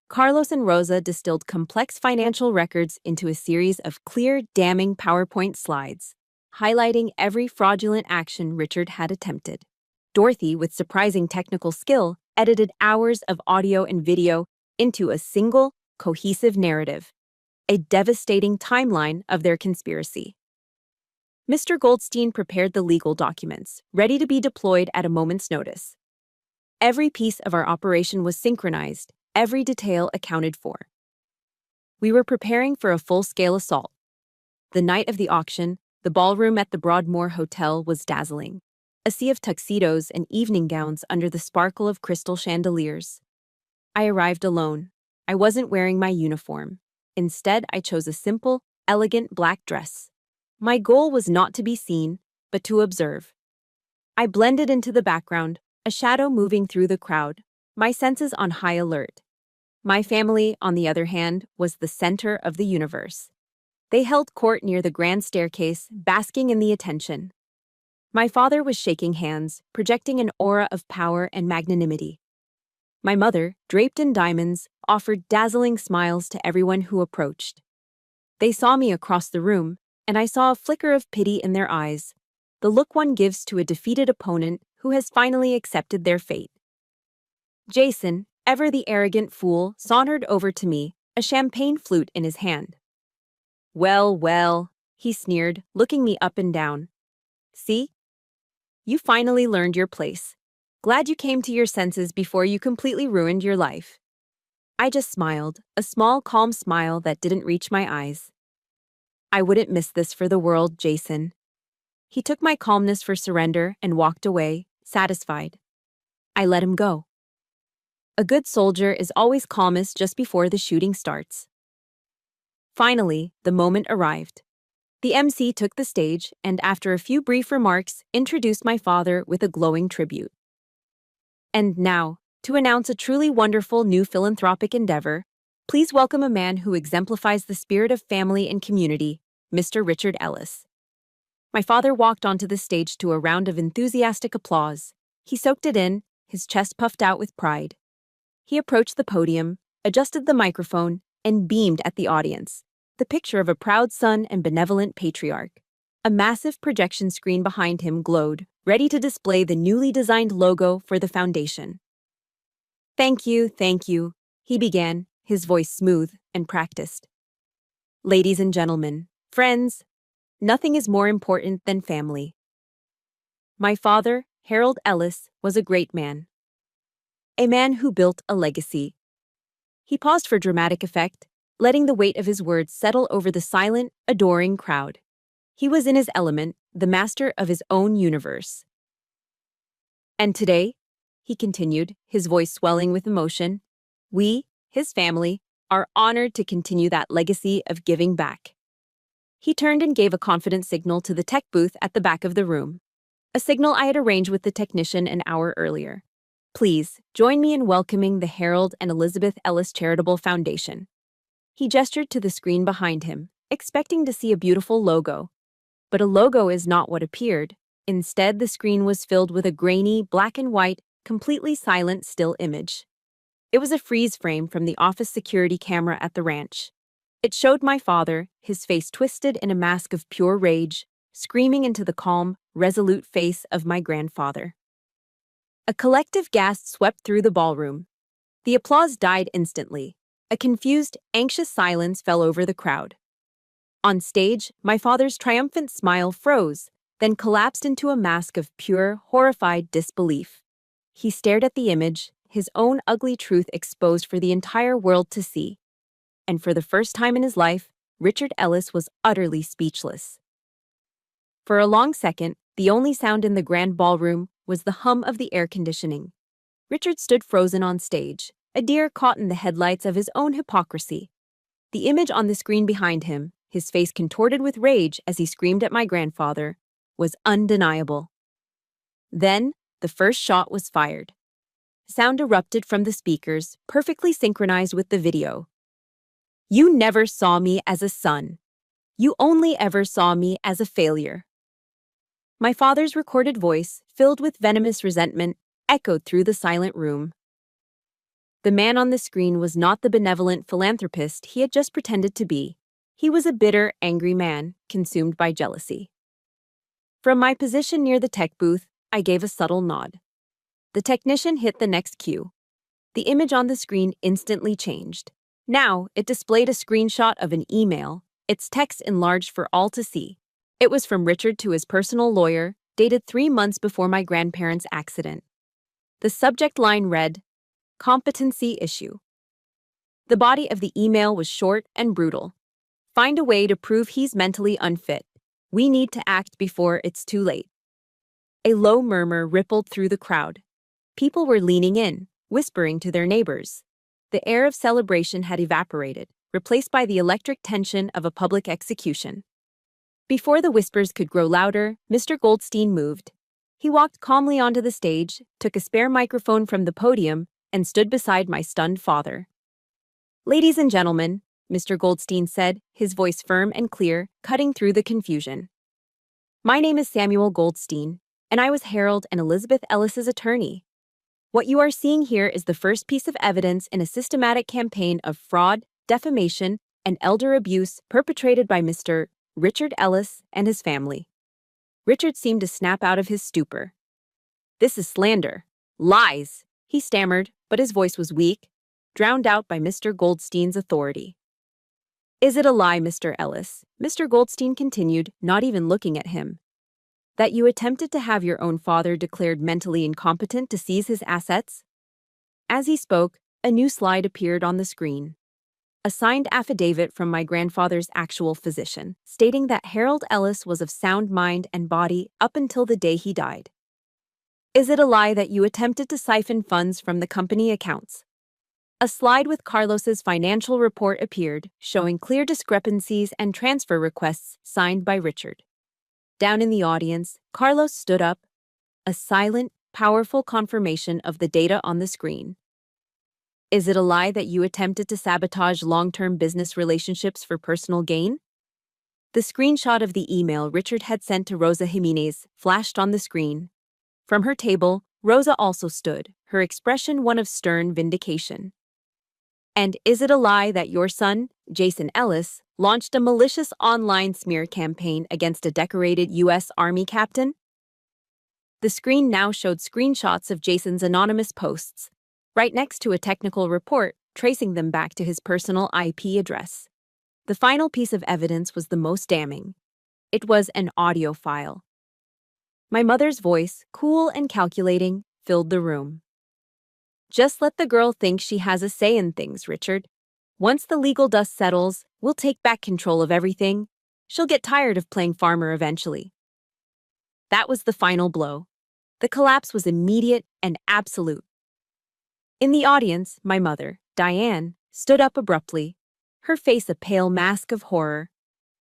Carlos and Rosa distilled complex financial records into a series of clear, damning PowerPoint slides, highlighting every fraudulent action Richard had attempted. Dorothy, with surprising technical skill, edited hours of audio and video into a single, cohesive narrative, a devastating timeline of their conspiracy. Mr. Goldstein prepared the legal documents, ready to be deployed at a moment's notice. Every piece of our operation was synchronized, every detail accounted for. We were preparing for a full-scale assault. The night of the auction, the ballroom at the Broadmoor Hotel was dazzling, a sea of tuxedos and evening gowns under the sparkle of crystal chandeliers. I arrived alone. I wasn't wearing my uniform. Instead, I chose a simple, elegant black dress. My goal was not to be seen, but to observe. I blended into the background, a shadow moving through the crowd, my senses on high alert. My family, on the other hand, was the center of the universe. They held court near the grand staircase, basking in the attention. My father was shaking hands, projecting an aura of power and magnanimity. My mother, draped in diamonds, offered dazzling smiles to everyone who approached. They saw me across the room, and I saw a flicker of pity in their eyes, the look one gives to a defeated opponent who has finally accepted their fate. Jason, ever the arrogant fool, sauntered over to me, a champagne flute in his hand. "Well, well," he sneered, looking me up and down. "See? You finally learned your place. Glad you came to your senses before you completely ruined your life." I just smiled, a small, calm smile that didn't reach my eyes. "I wouldn't miss this for the world, Jason." He took my calmness for surrender and walked away, satisfied. I let him go. A good soldier is always calmest just before the shooting starts. Finally, the moment arrived. The MC took the stage and, after a few brief remarks, introduced my father with a glowing tribute. "And now, to announce a truly wonderful new philanthropic endeavor, please welcome a man who exemplifies the spirit of family and community, Mr. Richard Ellis." My father walked onto the stage to a round of enthusiastic applause. He soaked it in, his chest puffed out with pride. He approached the podium, adjusted the microphone, and beamed at the audience, the picture of a proud son and benevolent patriarch. A massive projection screen behind him glowed, ready to display the newly designed logo for the foundation. Thank you," he began, his voice smooth and practiced. "Ladies and gentlemen, friends, nothing is more important than family. My father, Harold Ellis, was a great man. A man who built a legacy." He paused for dramatic effect, letting the weight of his words settle over the silent, adoring crowd. He was in his element, the master of his own universe. "And today," he continued, his voice swelling with emotion, "we, his family, are honored to continue that legacy of giving back." He turned and gave a confident signal to the tech booth at the back of the room, a signal I had arranged with the technician an hour earlier. "Please, join me in welcoming the Harold and Elizabeth Ellis Charitable Foundation." He gestured to the screen behind him, expecting to see a beautiful logo. But a logo is not what appeared. Instead, the screen was filled with a grainy, black and white, completely silent still image. It was a freeze frame from the office security camera at the ranch. It showed my father, his face twisted in a mask of pure rage, screaming into the calm, resolute face of my grandfather. A collective gasp swept through the ballroom. The applause died instantly. A confused, anxious silence fell over the crowd. On stage, my father's triumphant smile froze, then collapsed into a mask of pure, horrified disbelief. He stared at the image, his own ugly truth exposed for the entire world to see. And for the first time in his life, Richard Ellis was utterly speechless. For a long second, the only sound in the grand ballroom was the hum of the air conditioning. Richard stood frozen on stage, a deer caught in the headlights of his own hypocrisy. The image on the screen behind him, his face contorted with rage as he screamed at my grandfather, was undeniable. Then, the first shot was fired. Sound erupted from the speakers, perfectly synchronized with the video. "You never saw me as a son. You only ever saw me as a failure." My father's recorded voice, filled with venomous resentment, echoed through the silent room. The man on the screen was not the benevolent philanthropist he had just pretended to be. He was a bitter, angry man, consumed by jealousy. From my position near the tech booth, I gave a subtle nod. The technician hit the next cue. The image on the screen instantly changed. Now, it displayed a screenshot of an email, its text enlarged for all to see. It was from Richard to his personal lawyer, dated 3 months before my grandparents' accident. The subject line read, "Competency issue." The body of the email was short and brutal. "Find a way to prove he's mentally unfit. We need to act before it's too late." A low murmur rippled through the crowd. People were leaning in, whispering to their neighbors. The air of celebration had evaporated, replaced by the electric tension of a public execution. Before the whispers could grow louder, Mr. Goldstein moved. He walked calmly onto the stage, took a spare microphone from the podium, and stood beside my stunned father. "Ladies and gentlemen," Mr. Goldstein said, his voice firm and clear, cutting through the confusion. "My name is Samuel Goldstein, and I was Harold and Elizabeth Ellis's attorney. What you are seeing here is the first piece of evidence in a systematic campaign of fraud, defamation, and elder abuse perpetrated by Mr. Richard Ellis and his family." Richard seemed to snap out of his stupor. "This is slander. Lies," he stammered, but his voice was weak, drowned out by Mr. Goldstein's authority. "Is it a lie, Mr. Ellis?" Mr. Goldstein continued, not even looking at him. "That you attempted to have your own father declared mentally incompetent to seize his assets?" As he spoke, a new slide appeared on the screen. A signed affidavit from my grandfather's actual physician, stating that Harold Ellis was of sound mind and body up until the day he died. "Is it a lie that you attempted to siphon funds from the company accounts?" A slide with Carlos's financial report appeared, showing clear discrepancies and transfer requests signed by Richard. Down in the audience, Carlos stood up, a silent, powerful confirmation of the data on the screen. "Is it a lie that you attempted to sabotage long-term business relationships for personal gain?" The screenshot of the email Richard had sent to Rosa Jimenez flashed on the screen. From her table, Rosa also stood, her expression one of stern vindication. "And is it a lie that your son, Jason Ellis, launched a malicious online smear campaign against a decorated U.S. Army captain?" The screen now showed screenshots of Jason's anonymous posts, right next to a technical report tracing them back to his personal IP address. The final piece of evidence was the most damning. It was an audio file. My mother's voice, cool and calculating, filled the room. "Just let the girl think she has a say in things, Richard. Once the legal dust settles, we'll take back control of everything. She'll get tired of playing farmer eventually." That was the final blow. The collapse was immediate and absolute. In the audience, my mother, Diane, stood up abruptly, her face a pale mask of horror.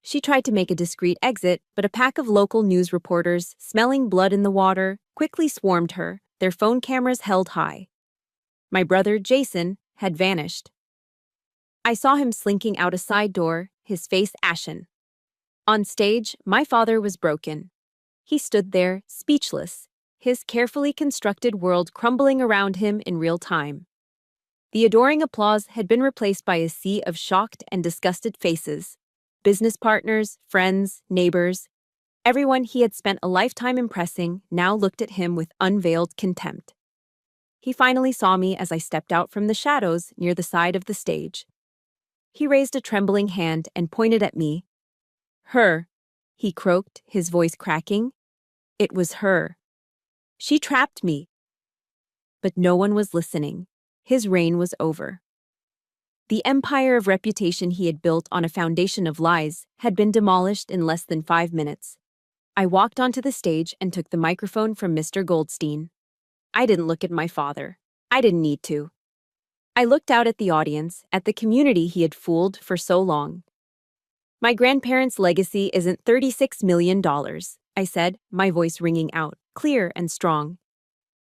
She tried to make a discreet exit, but a pack of local news reporters, smelling blood in the water, quickly swarmed her, their phone cameras held high. My brother, Jason, had vanished. I saw him slinking out a side door, his face ashen. On stage, my father was broken. He stood there, speechless, his carefully constructed world crumbling around him in real time. The adoring applause had been replaced by a sea of shocked and disgusted faces. Business partners, friends, neighbors, everyone he had spent a lifetime impressing now looked at him with unveiled contempt. He finally saw me as I stepped out from the shadows near the side of the stage. He raised a trembling hand and pointed at me. "Her," he croaked, his voice cracking. "It was her. She trapped me." But no one was listening. His reign was over. The empire of reputation he had built on a foundation of lies had been demolished in less than 5 minutes. I walked onto the stage and took the microphone from Mr. Goldstein. I didn't look at my father. I didn't need to. I looked out at the audience, at the community he had fooled for so long. My grandparents' legacy isn't $36 million, I said, my voice ringing out, clear and strong.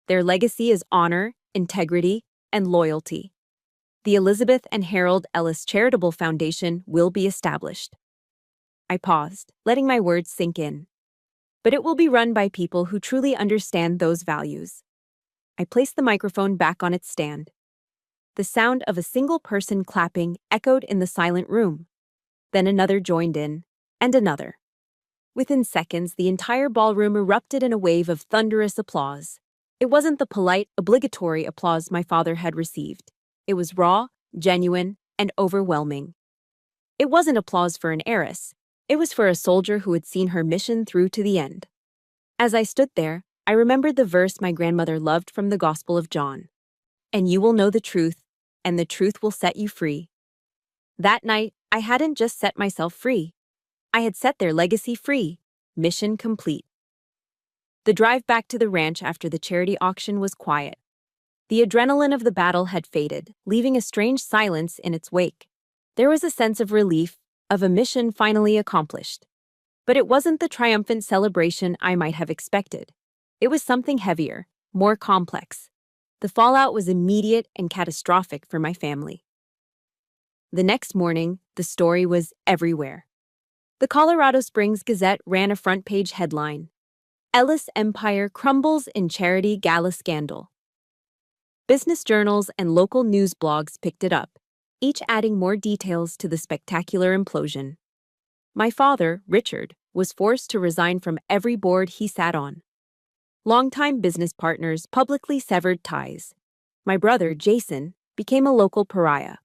Their legacy is honor, integrity, and loyalty. The Elizabeth and Harold Ellis Charitable Foundation will be established. I paused, letting my words sink in. But it will be run by people who truly understand those values. I placed the microphone back on its stand. The sound of a single person clapping echoed in the silent room. Then another joined in, and another. Within seconds, the entire ballroom erupted in a wave of thunderous applause. It wasn't the polite, obligatory applause my father had received. It was raw, genuine, and overwhelming. It wasn't applause for an heiress. It was for a soldier who had seen her mission through to the end. As I stood there, I remembered the verse my grandmother loved from the Gospel of John. And you will know the truth, and the truth will set you free. That night, I hadn't just set myself free. I had set their legacy free. Mission complete. The drive back to the ranch after the charity auction was quiet. The adrenaline of the battle had faded, leaving a strange silence in its wake. There was a sense of relief, of a mission finally accomplished. But it wasn't the triumphant celebration I might have expected. It was something heavier, more complex. The fallout was immediate and catastrophic for my family. The next morning, the story was everywhere. The Colorado Springs Gazette ran a front-page headline: Ellis Empire Crumbles in Charity Gala Scandal. Business journals and local news blogs picked it up, each adding more details to the spectacular implosion. My father, Richard, was forced to resign from every board he sat on. Longtime business partners publicly severed ties. My brother, Jason, became a local pariah,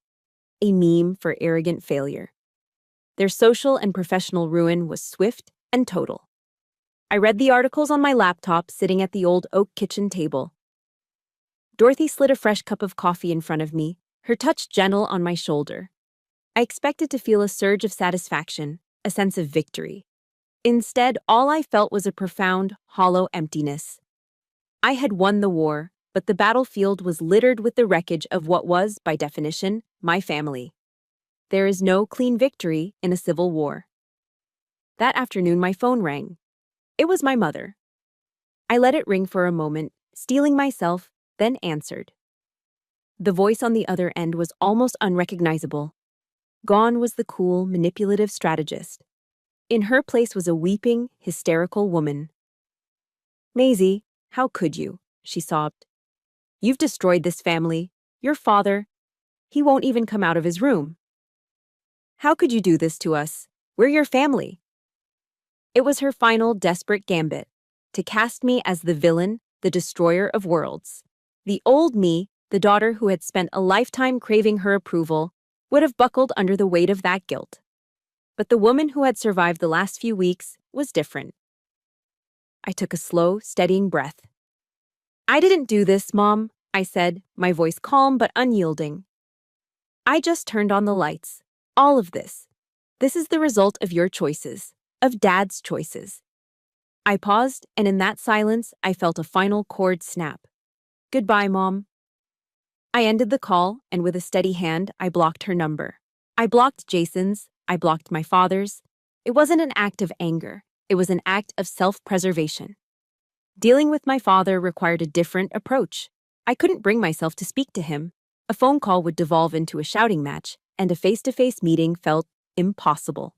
a meme for arrogant failure. Their social and professional ruin was swift and total. I read the articles on my laptop sitting at the old oak kitchen table. Dorothy slid a fresh cup of coffee in front of me, her touch gentle on my shoulder. I expected to feel a surge of satisfaction, a sense of victory. Instead, all I felt was a profound, hollow emptiness. I had won the war, but the battlefield was littered with the wreckage of what was, by definition, my family. There is no clean victory in a civil war. That afternoon, my phone rang. It was my mother. I let it ring for a moment, steeling myself, then answered. The voice on the other end was almost unrecognizable. Gone was the cool, manipulative strategist. In her place was a weeping, hysterical woman. Maisie, how could you? She sobbed. You've destroyed this family. Your father. He won't even come out of his room. How could you do this to us? We're your family. It was her final, desperate gambit, to cast me as the villain, the destroyer of worlds. The old me, the daughter who had spent a lifetime craving her approval, would have buckled under the weight of that guilt. But the woman who had survived the last few weeks was different. I took a slow, steadying breath. I didn't do this, Mom, I said, my voice calm but unyielding. I just turned on the lights. All of this. This is the result of your choices, of Dad's choices. I paused, and in that silence, I felt a final cord snap. Goodbye, Mom. I ended the call, and with a steady hand, I blocked her number. I blocked Jason's. I blocked my father's. It wasn't an act of anger. It was an act of self-preservation. Dealing with my father required a different approach. I couldn't bring myself to speak to him. A phone call would devolve into a shouting match, and a face-to-face meeting felt impossible.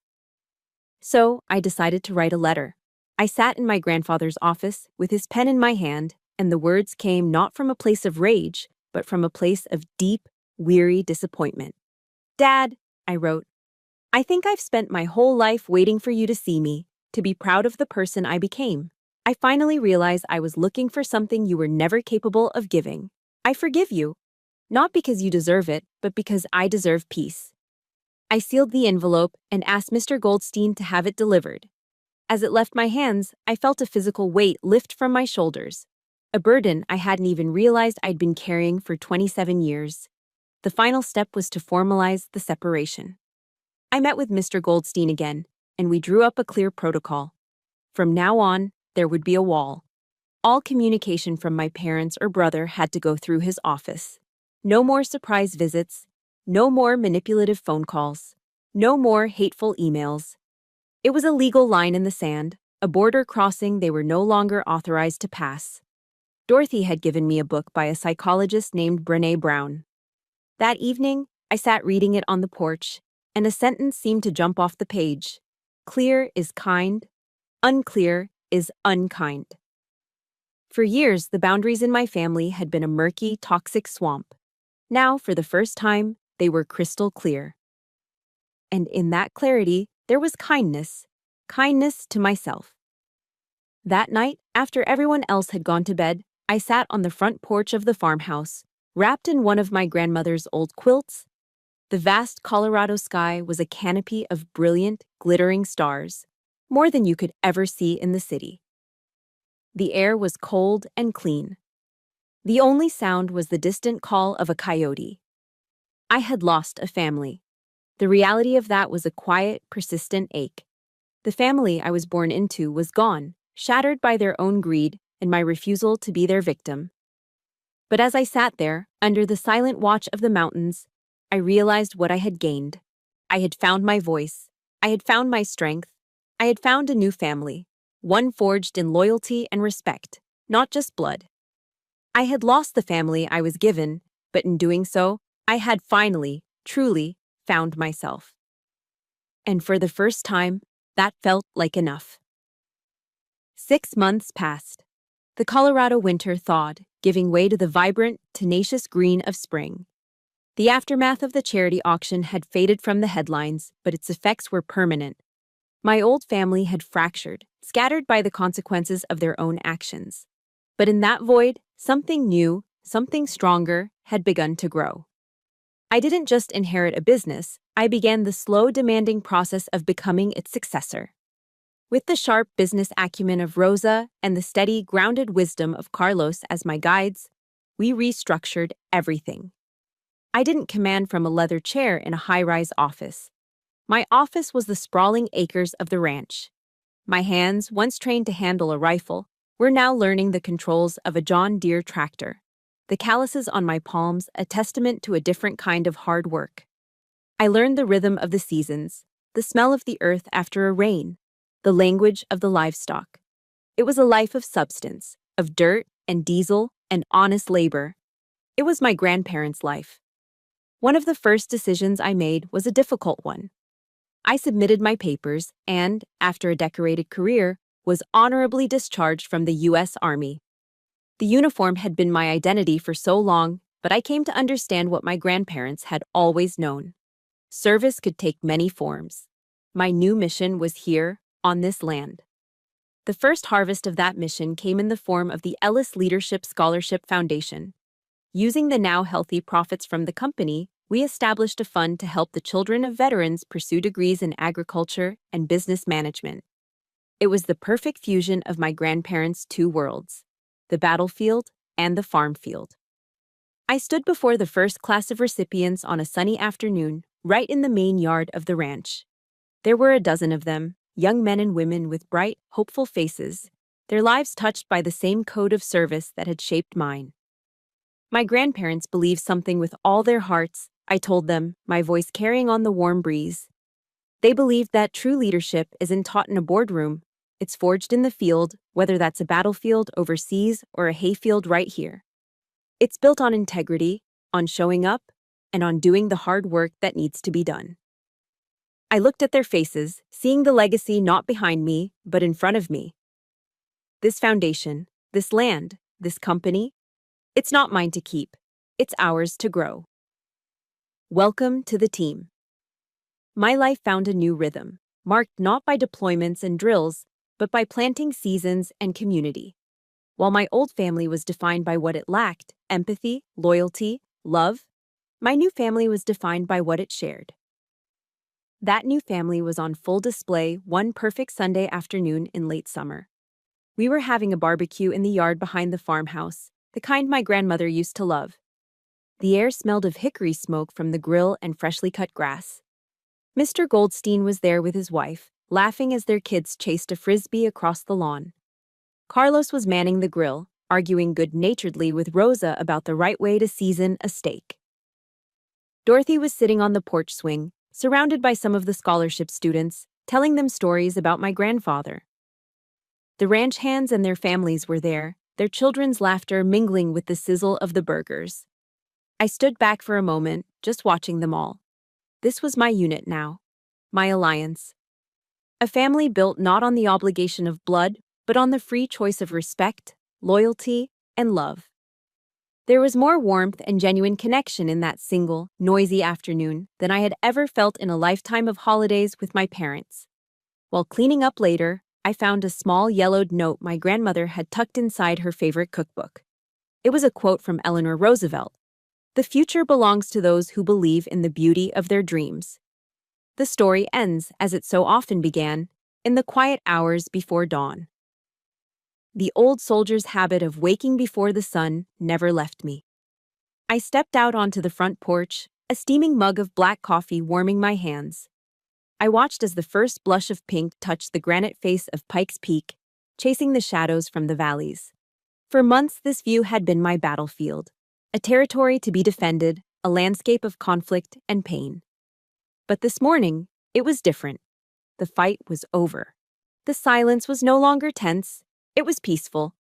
So I decided to write a letter. I sat in my grandfather's office with his pen in my hand, and the words came not from a place of rage, but from a place of deep, weary disappointment. Dad, I wrote, I think I've spent my whole life waiting for you to see me, to be proud of the person I became. I finally realized I was looking for something you were never capable of giving. I forgive you, not because you deserve it, but because I deserve peace. I sealed the envelope and asked Mr. Goldstein to have it delivered. As it left my hands, I felt a physical weight lift from my shoulders. a burden I hadn't even realized I'd been carrying for 27 years. The final step was to formalize the separation. I met with Mr. Goldstein again, and we drew up a clear protocol. From now on, there would be a wall. All communication from my parents or brother had to go through his office. No more surprise visits, no more manipulative phone calls, no more hateful emails. It was a legal line in the sand, a border crossing they were no longer authorized to pass. Dorothy had given me a book by a psychologist named Brené Brown. That evening, I sat reading it on the porch, and a sentence seemed to jump off the page. Clear is kind, unclear is unkind. For years, the boundaries in my family had been a murky, toxic swamp. Now, for the first time, they were crystal clear. And in that clarity, there was kindness to myself. That night, after everyone else had gone to bed, I sat on the front porch of the farmhouse, wrapped in one of my grandmother's old quilts. The vast Colorado sky was a canopy of brilliant, glittering stars, more than you could ever see in the city. The air was cold and clean. The only sound was the distant call of a coyote. I had lost a family. The reality of that was a quiet, persistent ache. The family I was born into was gone, shattered by their own greed and my refusal to be their victim. But as I sat there, under the silent watch of the mountains, I realized what I had gained. I had found my voice. I had found my strength. I had found a new family, one forged in loyalty and respect, not just blood. I had lost the family I was given, but in doing so, I had finally, truly, found myself. And for the first time, that felt like enough. 6 months passed. The Colorado winter thawed, giving way to the vibrant, tenacious green of spring. The aftermath of the charity auction had faded from the headlines, but its effects were permanent. My old family had fractured, scattered by the consequences of their own actions. But in that void, something new, something stronger, had begun to grow. I didn't just inherit a business, I began the slow, demanding process of becoming its successor. With the sharp business acumen of Rosa and the steady, grounded wisdom of Carlos as my guides, we restructured everything. I didn't command from a leather chair in a high-rise office. My office was the sprawling acres of the ranch. My hands, once trained to handle a rifle, were now learning the controls of a John Deere tractor. The calluses on my palms a testament to a different kind of hard work. I learned the rhythm of the seasons, the smell of the earth after a rain, the language of the livestock. It was a life of substance, of dirt and diesel and honest labor. It was my grandparents' life. One of the first decisions I made was a difficult one. I submitted my papers and, after a decorated career, was honorably discharged from the U.S. Army. The uniform had been my identity for so long, but I came to understand what my grandparents had always known. Service could take many forms. My new mission was here, on this land. The first harvest of that mission came in the form of the Ellis Leadership Scholarship Foundation. Using the now healthy profits from the company, we established a fund to help the children of veterans pursue degrees in agriculture and business management. It was the perfect fusion of my grandparents' two worlds, the battlefield and the farm field. I stood before the first class of recipients on a sunny afternoon, right in the main yard of the ranch. There were a dozen of them, young men and women with bright, hopeful faces, their lives touched by the same code of service that had shaped mine. My grandparents believed something with all their hearts, I told them, my voice carrying on the warm breeze. They believed that true leadership isn't taught in a boardroom, it's forged in the field, whether that's a battlefield overseas or a hayfield right here. It's built on integrity, on showing up, and on doing the hard work that needs to be done. I looked at their faces, seeing the legacy not behind me, but in front of me. This foundation, this land, this company, it's not mine to keep, it's ours to grow. Welcome to the team. My life found a new rhythm, marked not by deployments and drills, but by planting seasons and community. While my old family was defined by what it lacked, empathy, loyalty, love, my new family was defined by what it shared. That new family was on full display one perfect Sunday afternoon in late summer. We were having a barbecue in the yard behind the farmhouse, the kind my grandmother used to love. The air smelled of hickory smoke from the grill and freshly cut grass. Mr. Goldstein was there with his wife, laughing as their kids chased a frisbee across the lawn. Carlos was manning the grill, arguing good-naturedly with Rosa about the right way to season a steak. Dorothy was sitting on the porch swing, surrounded by some of the scholarship students, telling them stories about my grandfather. The ranch hands and their families were there, their children's laughter mingling with the sizzle of the burgers. I stood back for a moment, just watching them all. This was my unit now. My alliance. A family built not on the obligation of blood, but on the free choice of respect, loyalty, and love. There was more warmth and genuine connection in that single, noisy afternoon than I had ever felt in a lifetime of holidays with my parents. While cleaning up later, I found a small yellowed note my grandmother had tucked inside her favorite cookbook. It was a quote from Eleanor Roosevelt. "The future belongs to those who believe in the beauty of their dreams." The story ends, as it so often began, in the quiet hours before dawn. The old soldier's habit of waking before the sun never left me. I stepped out onto the front porch, a steaming mug of black coffee warming my hands. I watched as the first blush of pink touched the granite face of Pikes Peak, chasing the shadows from the valleys. For months, this view had been my battlefield, a territory to be defended, a landscape of conflict and pain. But this morning, it was different. The fight was over. The silence was no longer tense. It was peaceful.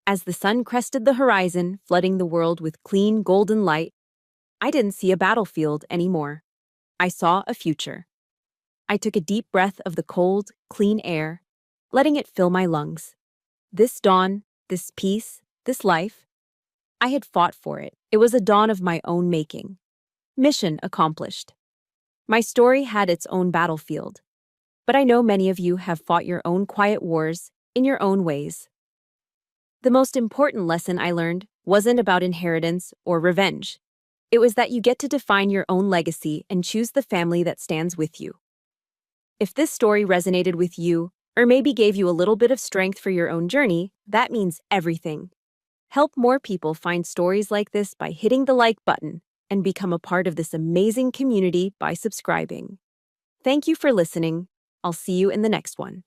As the sun crested the horizon, flooding the world with clean, golden light, I didn't see a battlefield anymore. I saw a future. I took a deep breath of the cold, clean air, letting it fill my lungs. This dawn, this peace, this life, I had fought for it. It was a dawn of my own making. Mission accomplished. My story had its own battlefield. But I know many of you have fought your own quiet wars in your own ways. The most important lesson I learned wasn't about inheritance or revenge. It was that you get to define your own legacy and choose the family that stands with you. If this story resonated with you, or maybe gave you a little bit of strength for your own journey, that means everything. Help more people find stories like this by hitting the like button and become a part of this amazing community by subscribing. Thank you for listening. I'll see you in the next one.